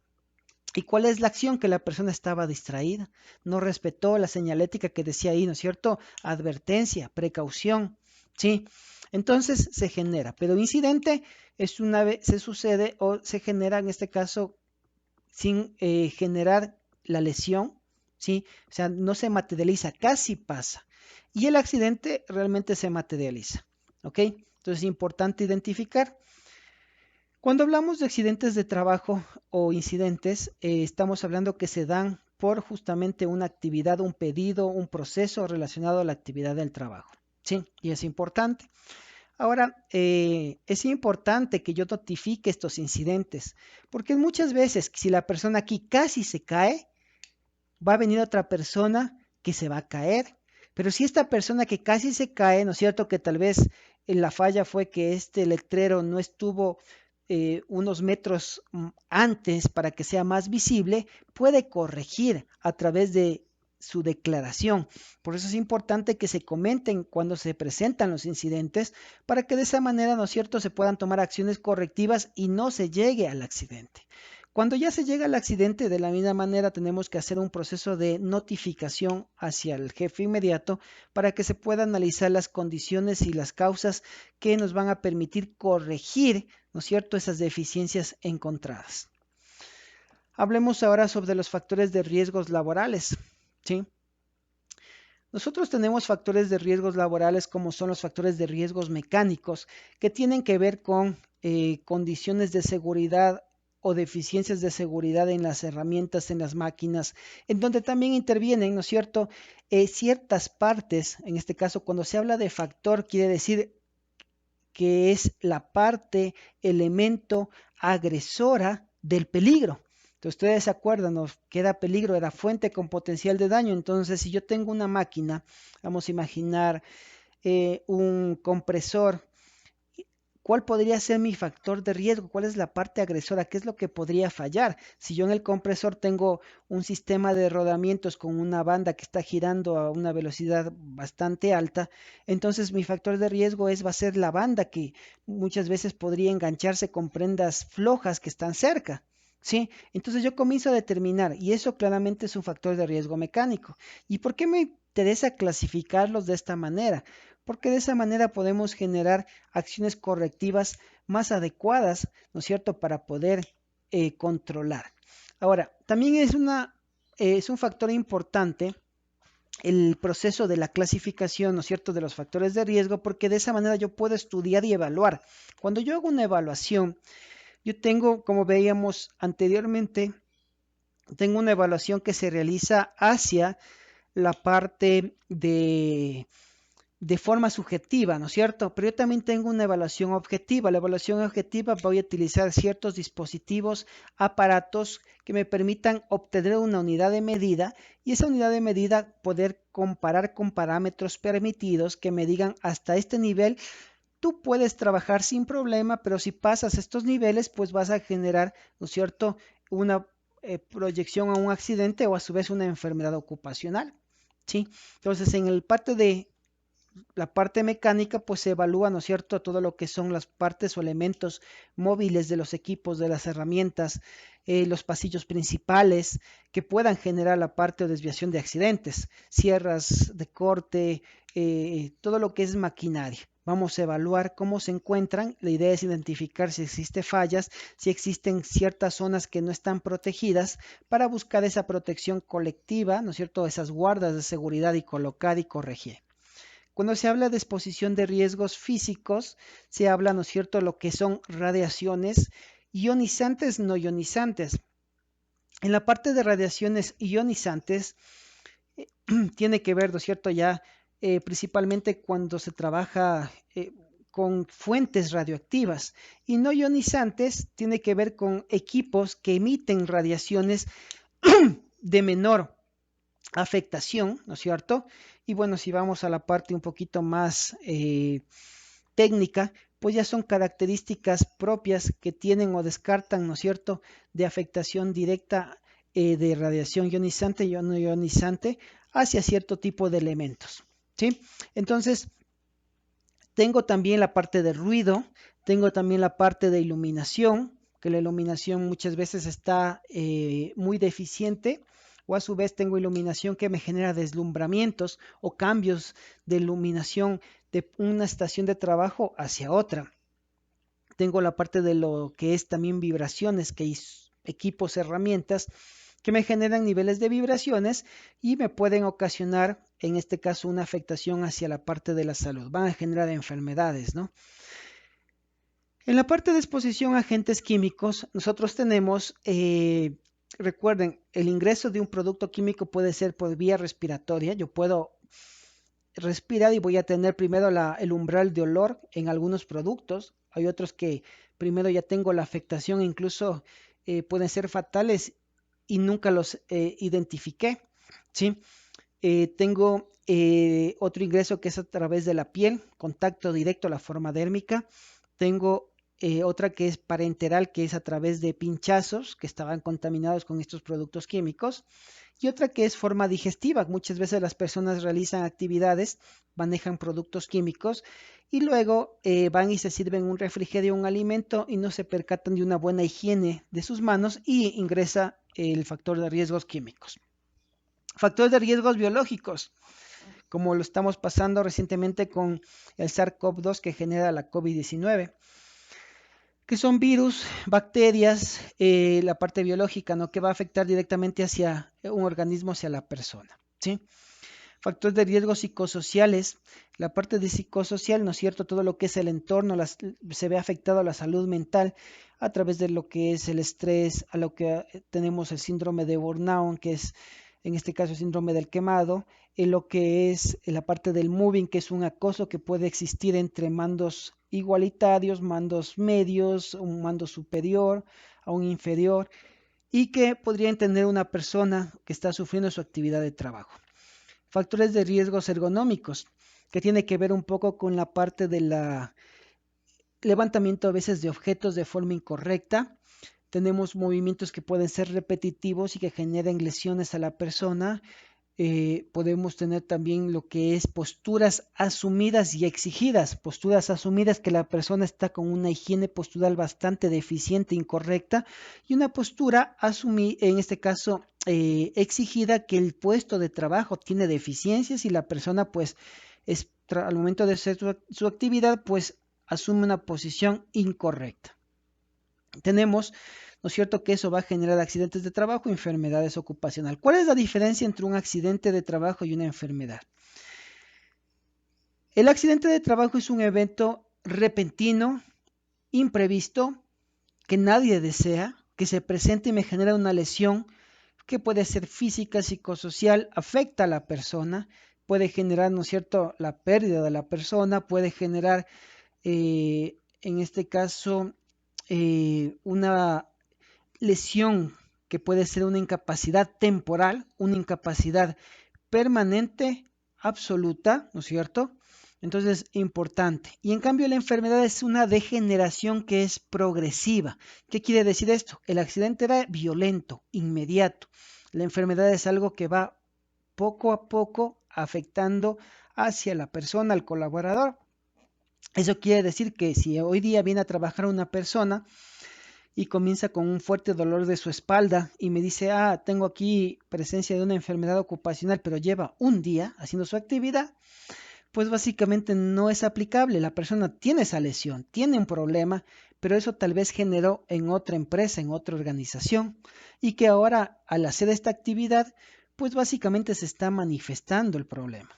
¿Y cuál es la acción? Que la persona estaba distraída, no respetó la señalética que decía ahí, ¿no es cierto? Advertencia, precaución, ¿sí? Entonces se genera, pero incidente es una vez se sucede o se genera en este caso sin generar la lesión, ¿sí? O sea, no se materializa, casi pasa. Y el accidente realmente se materializa, ¿ok? Entonces es importante identificar. Cuando hablamos de accidentes de trabajo o incidentes, estamos hablando que se dan por justamente una actividad, un pedido, un proceso relacionado a la actividad del trabajo. Sí, y es importante. Ahora, es importante que yo notifique estos incidentes, porque muchas veces si la persona aquí casi se cae, va a venir otra persona que se va a caer. Pero si esta persona que casi se cae, ¿no es cierto? Que tal vez la falla fue que este letrero no estuvo unos metros antes para que sea más visible, puede corregir a través de su declaración. Por eso es importante que se comenten cuando se presentan los incidentes para que de esa manera, ¿no es cierto?, se puedan tomar acciones correctivas y no se llegue al accidente. Cuando ya se llega al accidente, de la misma manera tenemos que hacer un proceso de notificación hacia el jefe inmediato para que se pueda analizar las condiciones y las causas que nos van a permitir corregir, ¿no es cierto?, esas deficiencias encontradas. Hablemos ahora sobre los factores de riesgos laborales, ¿sí? Nosotros tenemos factores de riesgos laborales como son los factores de riesgos mecánicos que tienen que ver con condiciones de seguridad o deficiencias de seguridad en las herramientas, en las máquinas, en donde también intervienen, ¿no es cierto?, ciertas partes. En este caso, cuando se habla de factor, quiere decir que es la parte, elemento agresora del peligro. Entonces, ustedes se acuerdan, ¿no?, que era peligro, era fuente con potencial de daño. Entonces, si yo tengo una máquina, vamos a imaginar un compresor, ¿cuál podría ser mi factor de riesgo? ¿Cuál es la parte agresora? ¿Qué es lo que podría fallar? Si yo en el compresor tengo un sistema de rodamientos con una banda que está girando a una velocidad bastante alta, entonces mi factor de riesgo va a ser la banda, que muchas veces podría engancharse con prendas flojas que están cerca. ¿Sí? Entonces yo comienzo a determinar, y eso claramente es un factor de riesgo mecánico. ¿Y por qué me interesa clasificarlos de esta manera? Porque de esa manera podemos generar acciones correctivas más adecuadas, ¿no es cierto?, para poder controlar. Ahora, también es un factor importante el proceso de la clasificación, ¿no es cierto?, de los factores de riesgo, porque de esa manera yo puedo estudiar y evaluar. Cuando yo hago una evaluación, yo tengo, como veíamos anteriormente, tengo una evaluación que se realiza hacia la parte de forma subjetiva, ¿no es cierto? Pero yo también tengo una evaluación objetiva. La evaluación objetiva voy a utilizar ciertos dispositivos, aparatos que me permitan obtener una unidad de medida y esa unidad de medida poder comparar con parámetros permitidos que me digan hasta este nivel tú puedes trabajar sin problema, pero si pasas estos niveles, pues vas a generar, ¿no es cierto?, una proyección a un accidente o a su vez una enfermedad ocupacional, ¿sí? Entonces, en el parte de la parte mecánica, pues se evalúa, ¿no es cierto?, todo lo que son las partes o elementos móviles de los equipos, de las herramientas, los pasillos principales que puedan generar la parte o desviación de accidentes, sierras de corte, todo lo que es maquinaria. Vamos a evaluar cómo se encuentran. La idea es identificar si existen fallas, si existen ciertas zonas que no están protegidas para buscar esa protección colectiva, ¿no es cierto?, esas guardas de seguridad y colocar y corregir. Cuando se habla de exposición de riesgos físicos, se habla, ¿no es cierto?, lo que son radiaciones ionizantes, no ionizantes. En la parte de radiaciones ionizantes, tiene que ver, ¿no es cierto?, ya principalmente cuando se trabaja con fuentes radioactivas, y no ionizantes tiene que ver con equipos que emiten radiaciones de menor afectación, ¿no es cierto? Y bueno, si vamos a la parte un poquito más técnica, pues ya son características propias que tienen o descartan, ¿no es cierto?, de afectación directa de radiación ionizante y no ionizante hacia cierto tipo de elementos, ¿sí? Entonces, tengo también la parte de ruido, tengo también la parte de iluminación, que la iluminación muchas veces está muy deficiente, o a su vez tengo iluminación que me genera deslumbramientos o cambios de iluminación de una estación de trabajo hacia otra. Tengo la parte de lo que es también vibraciones, que es equipos, herramientas que me generan niveles de vibraciones y me pueden ocasionar, en este caso, una afectación hacia la parte de la salud. Van a generar enfermedades, ¿no? En la parte de exposición a agentes químicos, nosotros tenemos Recuerden, el ingreso de un producto químico puede ser por vía respiratoria. Yo puedo respirar y voy a tener primero el umbral de olor en algunos productos. Hay otros que primero ya tengo la afectación, incluso pueden ser fatales y nunca los identifiqué, ¿sí? Tengo otro ingreso que es a través de la piel, contacto directo a la forma dérmica. Tengo otra que es parenteral, que es a través de pinchazos que estaban contaminados con estos productos químicos. Y otra que es forma digestiva. Muchas veces las personas realizan actividades, manejan productos químicos y luego van y se sirven un refrigerio, un alimento y no se percatan de una buena higiene de sus manos y ingresa el factor de riesgos químicos. Factores de riesgos biológicos, como lo estamos pasando recientemente con el SARS-CoV-2 que genera la COVID-19, que son virus, bacterias, la parte biológica, ¿no? Que va a afectar directamente hacia un organismo, hacia la persona, ¿sí? Factores de riesgo psicosociales, la parte de psicosocial, ¿no es cierto? Todo lo que es el entorno, se ve afectado a la salud mental a través de lo que es el estrés, a lo que tenemos el síndrome de burnout, que es en este caso el síndrome del quemado, en lo que es la parte del moving, que es un acoso que puede existir entre mandos igualitarios, mandos medios, un mando superior a un inferior, y que podría entender una persona que está sufriendo su actividad de trabajo. Factores de riesgos ergonómicos, que tiene que ver un poco con la parte del levantamiento a veces de objetos de forma incorrecta. Tenemos movimientos que pueden ser repetitivos y que generen lesiones a la persona. Podemos tener también lo que es posturas asumidas y exigidas, posturas asumidas que la persona está con una higiene postural bastante deficiente, incorrecta, y una postura asumida, en este caso exigida, que el puesto de trabajo tiene deficiencias y la persona pues al momento de hacer su actividad pues asume una posición incorrecta. Tenemos, ¿no es cierto?, que eso va a generar accidentes de trabajo, enfermedades ocupacionales. ¿Cuál es la diferencia entre un accidente de trabajo y una enfermedad? El accidente de trabajo es un evento repentino, imprevisto, que nadie desea, que se presenta y me genera una lesión que puede ser física, psicosocial, afecta a la persona, puede generar, ¿no es cierto?, la pérdida de la persona, puede generar, en este caso, una lesión que puede ser una incapacidad temporal, una incapacidad permanente, absoluta, ¿no es cierto? Entonces, importante. Y en cambio, la enfermedad es una degeneración que es progresiva. ¿Qué quiere decir esto? El accidente era violento, inmediato. La enfermedad es algo que va poco a poco afectando hacia la persona, al colaborador. Eso quiere decir que si hoy día viene a trabajar una persona y comienza con un fuerte dolor de su espalda y me dice, tengo aquí presencia de una enfermedad ocupacional, pero lleva un día haciendo su actividad, pues básicamente no es aplicable. La persona tiene esa lesión, tiene un problema, pero eso tal vez generó en otra empresa, en otra organización, y que ahora al hacer esta actividad, pues básicamente se está manifestando el problema.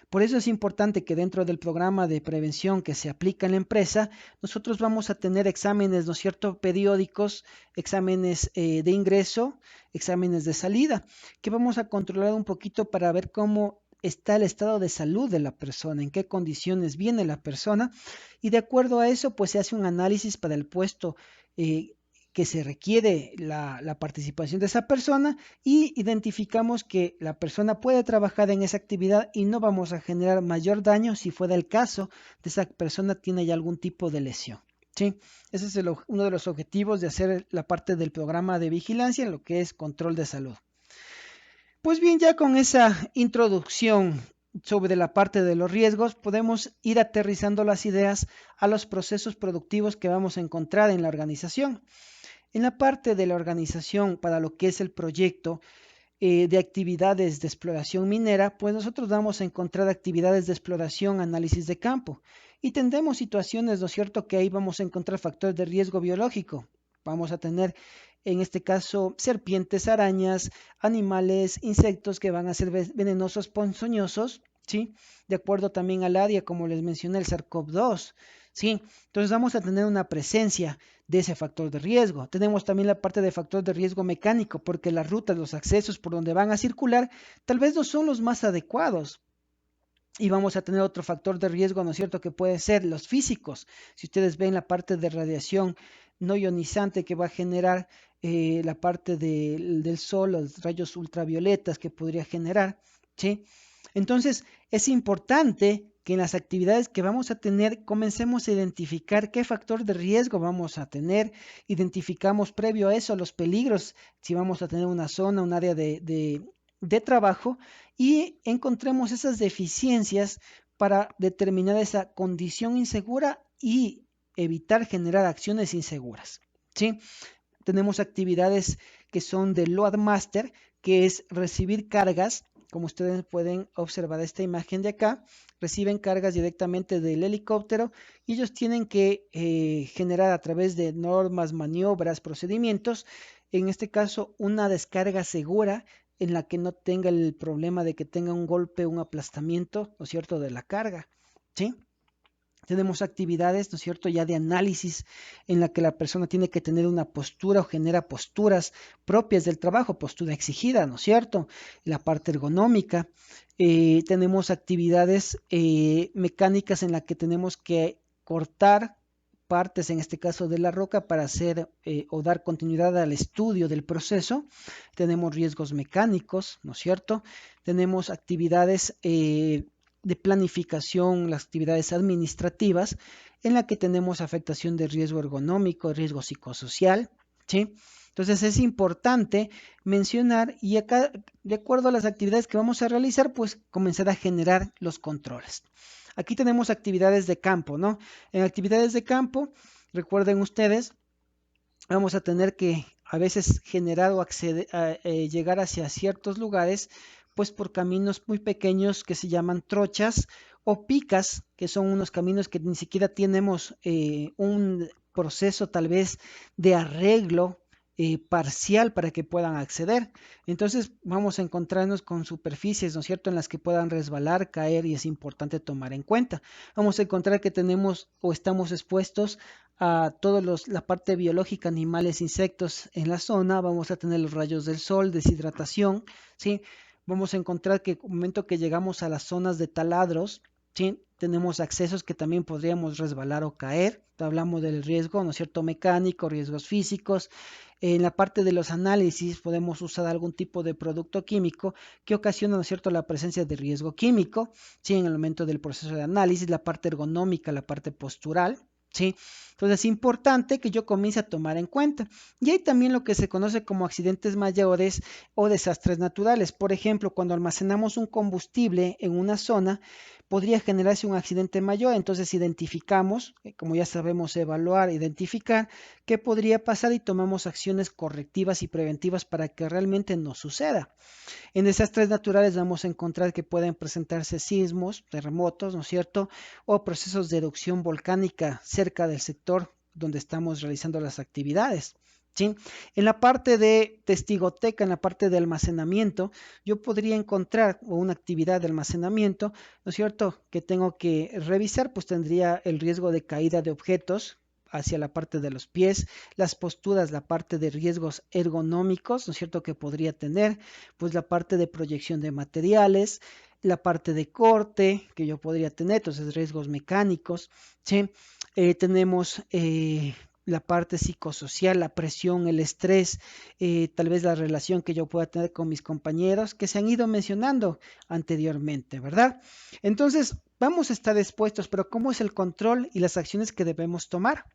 Por eso es importante que dentro del programa de prevención que se aplica en la empresa, nosotros vamos a tener exámenes, ¿no es cierto?, periódicos, exámenes de ingreso, exámenes de salida, que vamos a controlar un poquito para ver cómo está el estado de salud de la persona, en qué condiciones viene la persona, y de acuerdo a eso, pues se hace un análisis para el puesto que se requiere la participación de esa persona y identificamos que la persona puede trabajar en esa actividad y no vamos a generar mayor daño si fuera el caso de esa persona tiene ya algún tipo de lesión. ¿Sí? Ese es uno de los objetivos de hacer la parte del programa de vigilancia en lo que es control de salud. Pues bien, ya con esa introducción sobre la parte de los riesgos, podemos ir aterrizando las ideas a los procesos productivos que vamos a encontrar en la organización. En la parte de la organización para lo que es el proyecto de actividades de exploración minera, pues nosotros vamos a encontrar actividades de exploración, análisis de campo y tendremos situaciones, ¿no es cierto?, que ahí vamos a encontrar factores de riesgo biológico. Vamos a tener, en este caso, serpientes, arañas, animales, insectos que van a ser venenosos, ponzoñosos, ¿sí? De acuerdo también al área, como les mencioné, el SARS-CoV-2. ¿sí? Entonces vamos a tener una presencia de ese factor de riesgo. Tenemos también la parte de factor de riesgo mecánico, porque las rutas, los accesos por donde van a circular, tal vez no son los más adecuados. Y vamos a tener otro factor de riesgo, ¿no es cierto?, que puede ser los físicos. Si ustedes ven la parte de radiación no ionizante que va a generar la parte del sol, los rayos ultravioletas que podría generar, ¿sí? Entonces, es importante que en las actividades que vamos a tener comencemos a identificar qué factor de riesgo vamos a tener, identificamos previo a eso los peligros, si vamos a tener una zona, un área de trabajo, y encontremos esas deficiencias para determinar esa condición insegura y evitar generar acciones inseguras, ¿sí? Tenemos actividades que son de Loadmaster, que es recibir cargas, como ustedes pueden observar esta imagen de acá, reciben cargas directamente del helicóptero y ellos tienen que generar a través de normas, maniobras, procedimientos, en este caso una descarga segura en la que no tenga el problema de que tenga un golpe, un aplastamiento, ¿no es cierto?, de la carga, ¿sí? Tenemos actividades, ¿no es cierto?, ya de análisis en la que la persona tiene que tener una postura o genera posturas propias del trabajo, postura exigida, ¿no es cierto? La parte ergonómica. Tenemos actividades mecánicas en la que tenemos que cortar partes, en este caso de la roca, para hacer o dar continuidad al estudio del proceso. Tenemos riesgos mecánicos, ¿no es cierto? Tenemos actividades de planificación, las actividades administrativas, en la que tenemos afectación de riesgo ergonómico, riesgo psicosocial, ¿sí? Entonces es importante mencionar y acá, de acuerdo a las actividades que vamos a realizar, pues comenzar a generar los controles. Aquí tenemos actividades de campo, ¿no? En actividades de campo, recuerden ustedes, vamos a tener que a veces generar o acceder, llegar hacia ciertos lugares, pues por caminos muy pequeños que se llaman trochas o picas, que son unos caminos que ni siquiera tenemos un proceso tal vez de arreglo parcial para que puedan acceder. Entonces vamos a encontrarnos con superficies, ¿no es cierto?, en las que puedan resbalar, caer, y es importante tomar en cuenta. Vamos a encontrar que tenemos o estamos expuestos a todos la parte biológica, animales, insectos en la zona. Vamos a tener los rayos del sol, deshidratación, ¿sí? Vamos a encontrar que al momento que llegamos a las zonas de taladros, ¿sí?, tenemos accesos que también podríamos resbalar o caer. Hablamos del riesgo, ¿no es cierto?, mecánico, riesgos físicos. En la parte de los análisis podemos usar algún tipo de producto químico que ocasiona, ¿no es cierto?, la presencia de riesgo químico, ¿sí?, en el momento del proceso de análisis, la parte ergonómica, la parte postural, ¿sí? Entonces es importante que yo comience a tomar en cuenta. Y hay también lo que se conoce como accidentes mayores o desastres naturales. Por ejemplo, cuando almacenamos un combustible en una zona, podría generarse un accidente mayor. Entonces identificamos, como ya sabemos evaluar, identificar qué podría pasar y tomamos acciones correctivas y preventivas para que realmente no suceda. En desastres naturales vamos a encontrar que pueden presentarse sismos, terremotos, ¿no es cierto?, o procesos de erupción volcánica cerca del sector donde estamos realizando las actividades, ¿sí? En la parte de testigoteca, en la parte de almacenamiento, yo podría encontrar una actividad de almacenamiento, ¿no es cierto?, que tengo que revisar, pues tendría el riesgo de caída de objetos hacia la parte de los pies, las posturas, la parte de riesgos ergonómicos, ¿no es cierto?, que podría tener, pues la parte de proyección de materiales, la parte de corte que yo podría tener, entonces riesgos mecánicos, ¿sí? Tenemos la parte psicosocial, la presión, el estrés, tal vez la relación que yo pueda tener con mis compañeros que se han ido mencionando anteriormente, ¿verdad? Entonces, vamos a estar expuestos, pero ¿cómo es el control y las acciones que debemos tomar?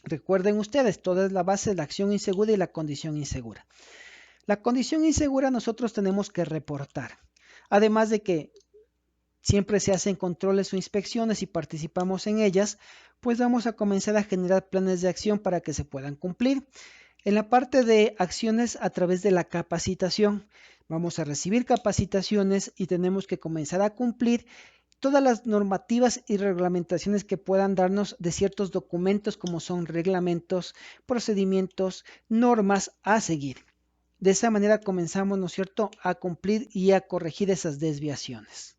Recuerden ustedes, toda es la base de la acción insegura y la condición insegura. La condición insegura nosotros tenemos que reportar. Además de que siempre se hacen controles o inspecciones y participamos en ellas, pues vamos a comenzar a generar planes de acción para que se puedan cumplir. En la parte de acciones a través de la capacitación, vamos a recibir capacitaciones y tenemos que comenzar a cumplir todas las normativas y reglamentaciones que puedan darnos de ciertos documentos como son reglamentos, procedimientos, normas a seguir. De esa manera comenzamos, ¿no es cierto?, a cumplir y a corregir esas desviaciones.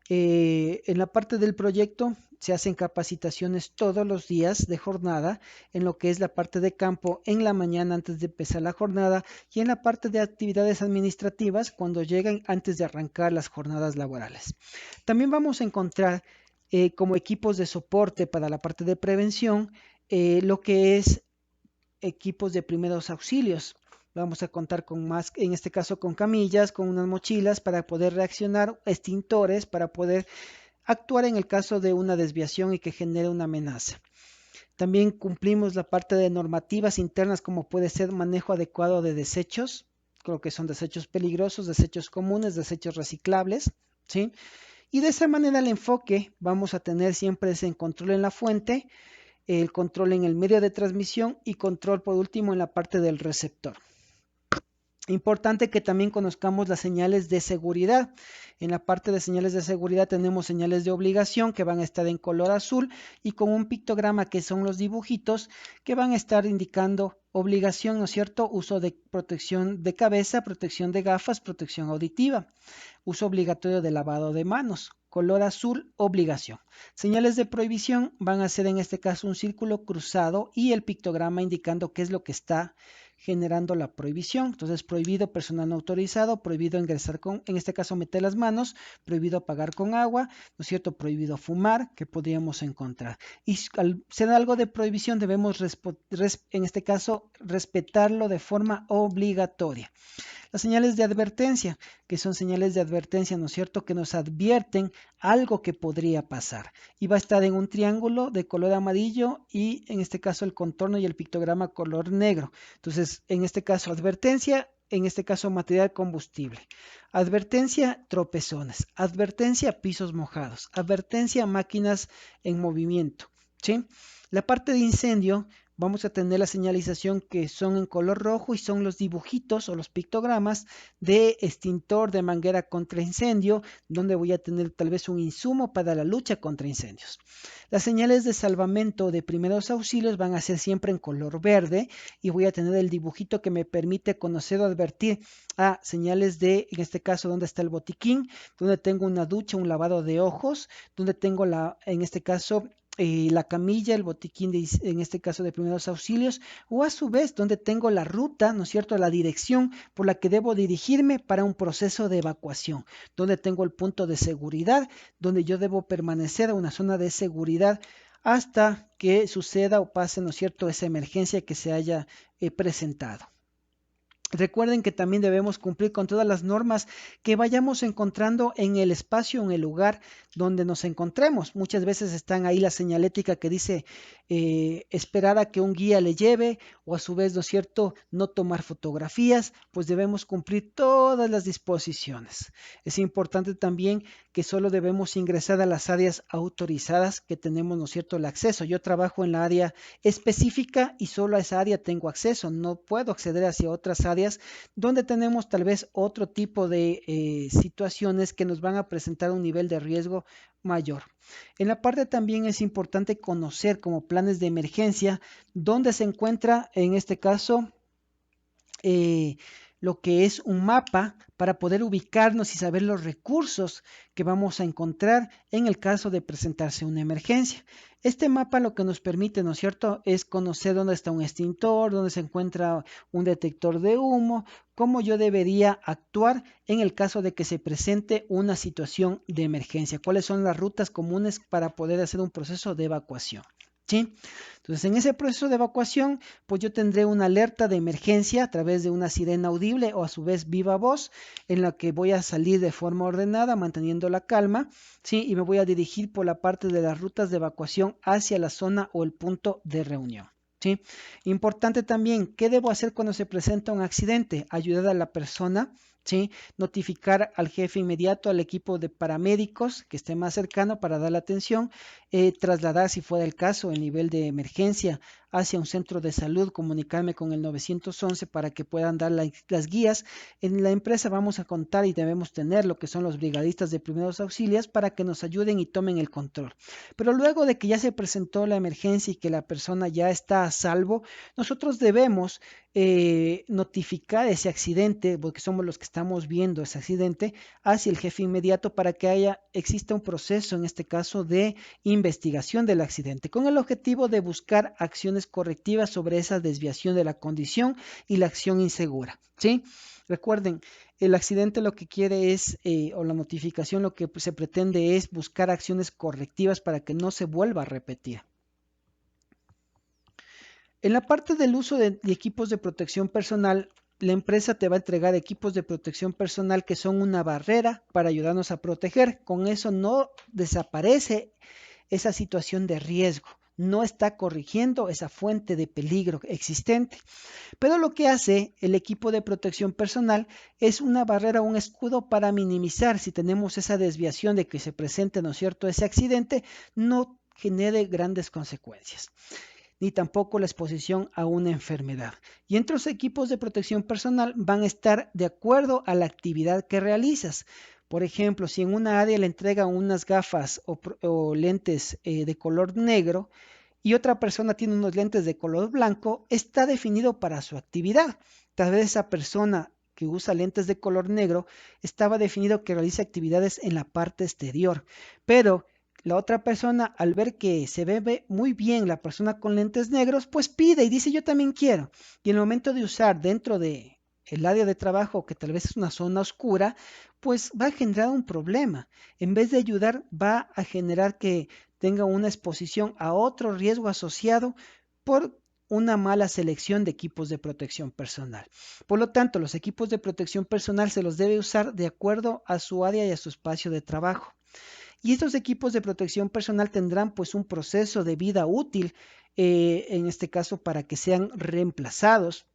En la parte del proyecto, se hacen capacitaciones todos los días de jornada en lo que es la parte de campo en la mañana antes de empezar la jornada y en la parte de actividades administrativas cuando llegan antes de arrancar las jornadas laborales. También vamos a encontrar como equipos de soporte para la parte de prevención lo que es equipos de primeros auxilios. Vamos a contar con más, en este caso con camillas, con unas mochilas para poder reaccionar, extintores para poder actuar en el caso de una desviación y que genere una amenaza. También cumplimos la parte de normativas internas como puede ser manejo adecuado de desechos, creo que son desechos peligrosos, desechos comunes, desechos reciclables, ¿sí? Y de esa manera el enfoque vamos a tener siempre ese control en la fuente, el control en el medio de transmisión y control por último en la parte del receptor. Importante que también conozcamos las señales de seguridad. En la parte de señales de seguridad tenemos señales de obligación que van a estar en color azul y con un pictograma que son los dibujitos que van a estar indicando obligación, ¿no es cierto? Uso de protección de cabeza, protección de gafas, protección auditiva. Uso obligatorio de lavado de manos. Color azul, obligación. Señales de prohibición van a ser en este caso un círculo cruzado y el pictograma indicando qué es lo que está generando la prohibición. Entonces, prohibido personal no autorizado, prohibido ingresar con, en este caso, meter las manos, prohibido apagar con agua, ¿no es cierto? Prohibido fumar, que podríamos encontrar. Y al ser algo de prohibición, debemos, en este caso, respetarlo de forma obligatoria. Las señales de advertencia, que son señales de advertencia, ¿no es cierto?, que nos advierten algo que podría pasar. Y va a estar en un triángulo de color amarillo y en este caso el contorno y el pictograma color negro. Entonces, en este caso advertencia, en este caso material combustible. Advertencia, tropezones. Advertencia, pisos mojados. Advertencia, máquinas en movimiento. ¿Sí? La parte de incendio, vamos a tener la señalización que son en color rojo y son los dibujitos o los pictogramas de extintor de manguera contra incendio, donde voy a tener tal vez un insumo para la lucha contra incendios. Las señales de salvamento de primeros auxilios van a ser siempre en color verde y voy a tener el dibujito que me permite conocer o advertir a señales de, en este caso, donde está el botiquín, donde tengo una ducha, un lavado de ojos, donde tengo en este caso, la camilla, el botiquín, en este caso de primeros auxilios, o a su vez donde tengo la ruta, ¿no es cierto?, la dirección por la que debo dirigirme para un proceso de evacuación, donde tengo el punto de seguridad, donde yo debo permanecer en una zona de seguridad hasta que suceda o pase, ¿no es cierto?, esa emergencia que se haya presentado. Recuerden que también debemos cumplir con todas las normas que vayamos encontrando en el espacio, en el lugar donde nos encontremos. Muchas veces están ahí la señalética que dice esperar a que un guía le lleve o a su vez, ¿no es cierto?, no tomar fotografías, pues debemos cumplir todas las disposiciones. Es importante también que solo debemos ingresar a las áreas autorizadas que tenemos, ¿no es cierto?, el acceso. Yo trabajo en la área específica y solo a esa área tengo acceso. No puedo acceder hacia otras áreas donde tenemos tal vez otro tipo de situaciones que nos van a presentar un nivel de riesgo mayor. En la parte también es importante conocer como planes de emergencia dónde se encuentra en este caso lo que es un mapa para poder ubicarnos y saber los recursos que vamos a encontrar en el caso de presentarse una emergencia. Este mapa lo que nos permite, ¿no es cierto?, es conocer dónde está un extintor, dónde se encuentra un detector de humo, cómo yo debería actuar en el caso de que se presente una situación de emergencia, cuáles son las rutas comunes para poder hacer un proceso de evacuación. ¿Sí? Entonces, en ese proceso de evacuación, pues yo tendré una alerta de emergencia a través de una sirena audible o a su vez viva voz, en la que voy a salir de forma ordenada, manteniendo la calma, ¿sí? Y me voy a dirigir por la parte de las rutas de evacuación hacia la zona o el punto de reunión. ¿Sí? Importante también, ¿qué debo hacer cuando se presenta un accidente? Ayudar a la persona, ¿sí? Notificar al jefe inmediato, al equipo de paramédicos que esté más cercano para dar la atención, trasladar, si fuera el caso, el nivel de emergencia hacia un centro de salud, comunicarme con el 911 para que puedan dar las guías. En la empresa vamos a contar y debemos tener lo que son los brigadistas de primeros auxilios para que nos ayuden y tomen el control. Pero luego de que ya se presentó la emergencia y que la persona ya está a salvo, nosotros debemos notificar ese accidente, porque somos los que estamos viendo ese accidente, hacia el jefe inmediato para que exista un proceso, en este caso, de investigación del accidente, con el objetivo de buscar acciones correctivas sobre esa desviación de la condición y la acción insegura, ¿sí? Recuerden, el accidente lo que quiere es, o la notificación lo que se pretende es buscar acciones correctivas para que no se vuelva a repetir. En la parte del uso de equipos de protección personal, la empresa te va a entregar equipos de protección personal que son una barrera para ayudarnos a proteger. Con eso no desaparece esa situación de riesgo, no está corrigiendo esa fuente de peligro existente. Pero lo que hace el equipo de protección personal es una barrera, un escudo para minimizar si tenemos esa desviación de que se presente, ¿no es cierto?, ese accidente, no genere grandes consecuencias, ni tampoco la exposición a una enfermedad. Y entre los equipos de protección personal van a estar de acuerdo a la actividad que realizas. Por ejemplo, si en una área le entregan unas gafas o lentes de color negro y otra persona tiene unos lentes de color blanco, está definido para su actividad. Tal vez esa persona que usa lentes de color negro estaba definido que realiza actividades en la parte exterior, pero la otra persona, al ver que se ve muy bien la persona con lentes negros, pues pide y dice yo también quiero. Y en el momento de usar dentro de el área de trabajo, que tal vez es una zona oscura, pues va a generar un problema. En vez de ayudar, va a generar que tenga una exposición a otro riesgo asociado por una mala selección de equipos de protección personal. Por lo tanto, los equipos de protección personal se los debe usar de acuerdo a su área y a su espacio de trabajo. Y estos equipos de protección personal tendrán pues un proceso de vida útil, en este caso para que sean reemplazados.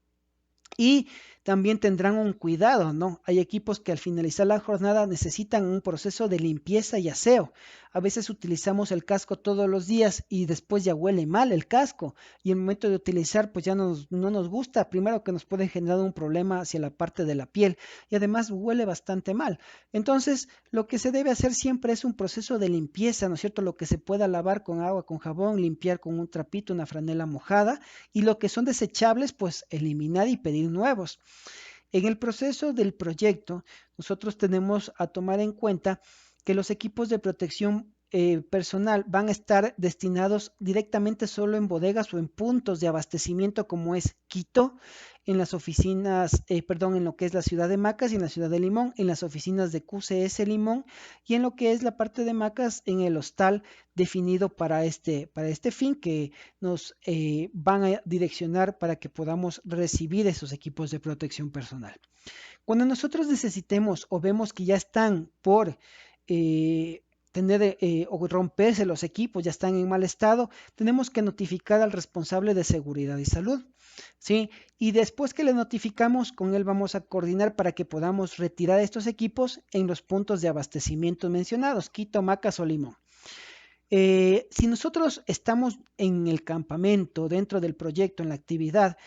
Y también tendrán un cuidado, ¿no? Hay equipos que al finalizar la jornada necesitan un proceso de limpieza y aseo. A veces utilizamos el casco todos los días y después ya huele mal el casco. Y en el momento de utilizar, pues ya no nos gusta. Primero que nos puede generar un problema hacia la parte de la piel y además huele bastante mal. Entonces, lo que se debe hacer siempre es un proceso de limpieza, ¿no es cierto? Lo que se pueda lavar con agua, con jabón, limpiar con un trapito, una franela mojada, y lo que son desechables, pues eliminar y pedir nuevos. En el proceso del proyecto, nosotros tenemos a tomar en cuenta que los equipos de protección personal van a estar destinados directamente solo en bodegas o en puntos de abastecimiento como es Quito, en las oficinas, en lo que es la ciudad de Macas y en la ciudad de Limón, en las oficinas de QCS Limón y en lo que es la parte de Macas en el hostal definido para este fin que nos van a direccionar para que podamos recibir esos equipos de protección personal. Cuando nosotros necesitemos o vemos que ya están por o romperse los equipos, ya están en mal estado, tenemos que notificar al responsable de seguridad y salud, ¿sí? Y después que le notificamos, con él vamos a coordinar para que podamos retirar estos equipos en los puntos de abastecimiento mencionados, Quito, Macas o Limón. Si nosotros estamos en el campamento, dentro del proyecto, en la actividad,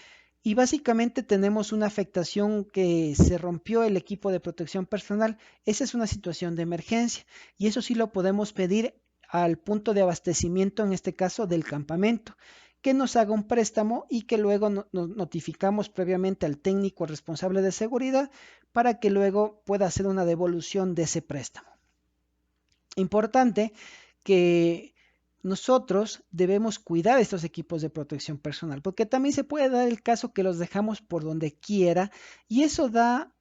y básicamente tenemos una afectación que se rompió el equipo de protección personal, esa es una situación de emergencia y eso sí lo podemos pedir al punto de abastecimiento, en este caso del campamento, que nos haga un préstamo y que luego nos notificamos previamente al técnico responsable de seguridad para que luego pueda hacer una devolución de ese préstamo. Importante que nosotros debemos cuidar estos equipos de protección personal, porque también se puede dar el caso que los dejamos por donde quiera y eso da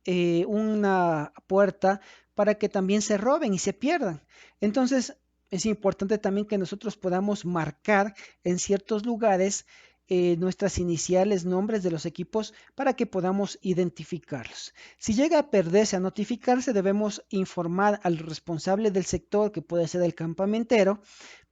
una puerta para que también se roben y se pierdan. Entonces, es importante también que nosotros podamos marcar en ciertos lugares nuestras iniciales, nombres de los equipos para que podamos identificarlos. Si llega a perderse, a notificarse, debemos informar al responsable del sector, que puede ser el campamentero,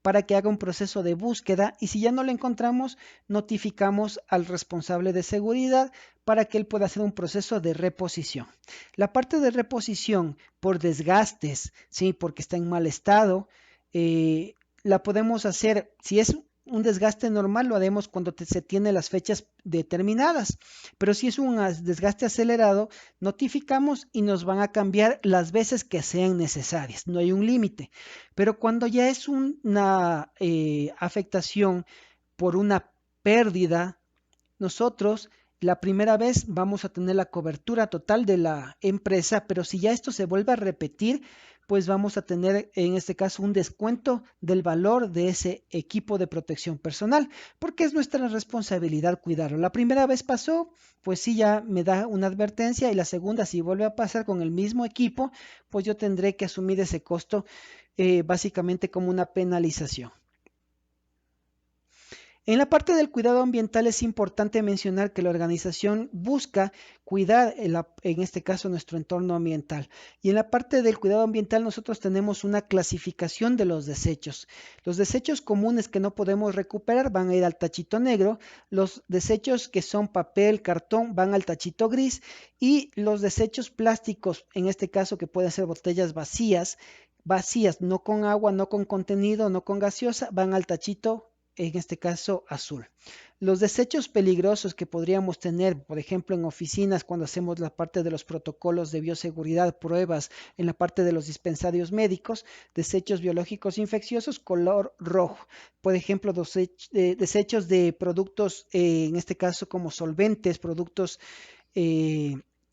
para que haga un proceso de búsqueda y si ya no lo encontramos, notificamos al responsable de seguridad para que él pueda hacer un proceso de reposición. La parte de reposición por desgastes, ¿sí? Porque está en mal estado, la podemos hacer, si es un desgaste normal lo haremos cuando se tiene las fechas determinadas, pero si es un desgaste acelerado, notificamos y nos van a cambiar las veces que sean necesarias, no hay un límite. Pero cuando ya es una afectación por una pérdida, nosotros la primera vez vamos a tener la cobertura total de la empresa, pero si ya esto se vuelve a repetir, pues vamos a tener en este caso un descuento del valor de ese equipo de protección personal, porque es nuestra responsabilidad cuidarlo. La primera vez pasó, pues sí, ya me da una advertencia, y la segunda, si vuelve a pasar con el mismo equipo, pues yo tendré que asumir ese costo básicamente como una penalización. En la parte del cuidado ambiental es importante mencionar que la organización busca cuidar, en este caso, nuestro entorno ambiental. Y en la parte del cuidado ambiental nosotros tenemos una clasificación de los desechos. Los desechos comunes que no podemos recuperar van a ir al tachito negro, los desechos que son papel, cartón, van al tachito gris, y los desechos plásticos, en este caso que pueden ser botellas vacías, no con agua, no con contenido, no con gaseosa, van al tachito, en este caso azul. Los desechos peligrosos que podríamos tener, por ejemplo, en oficinas cuando hacemos la parte de los protocolos de bioseguridad, pruebas en la parte de los dispensarios médicos, desechos biológicos infecciosos, color rojo. Por ejemplo, desechos de productos, en este caso como solventes, productos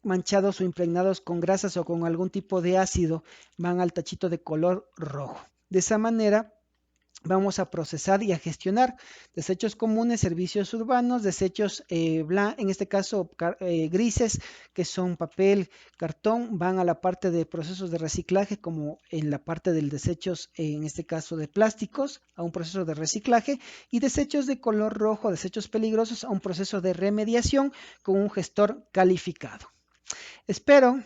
manchados o impregnados con grasas o con algún tipo de ácido, van al tachito de color rojo. De esa manera vamos a procesar y a gestionar desechos comunes, servicios urbanos, desechos en este caso grises, que son papel, cartón, van a la parte de procesos de reciclaje, como en la parte del desechos, en este caso de plásticos, a un proceso de reciclaje, y desechos de color rojo, desechos peligrosos, a un proceso de remediación con un gestor calificado. Espero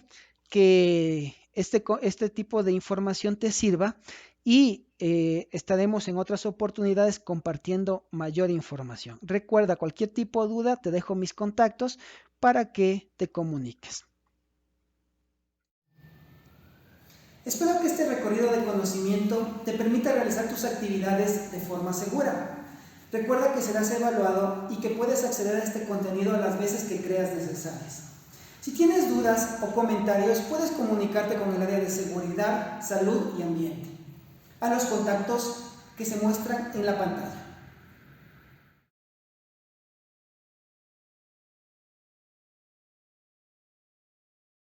que este tipo de información te sirva, y estaremos en otras oportunidades compartiendo mayor información. Recuerda, cualquier tipo de duda, te dejo mis contactos para que te comuniques. Espero que este recorrido de conocimiento te permita realizar tus actividades de forma segura. Recuerda que serás evaluado y que puedes acceder a este contenido a las veces que creas necesarias. Si tienes dudas o comentarios, puedes comunicarte con el área de seguridad, salud y ambiente, a los contactos que se muestran en la pantalla.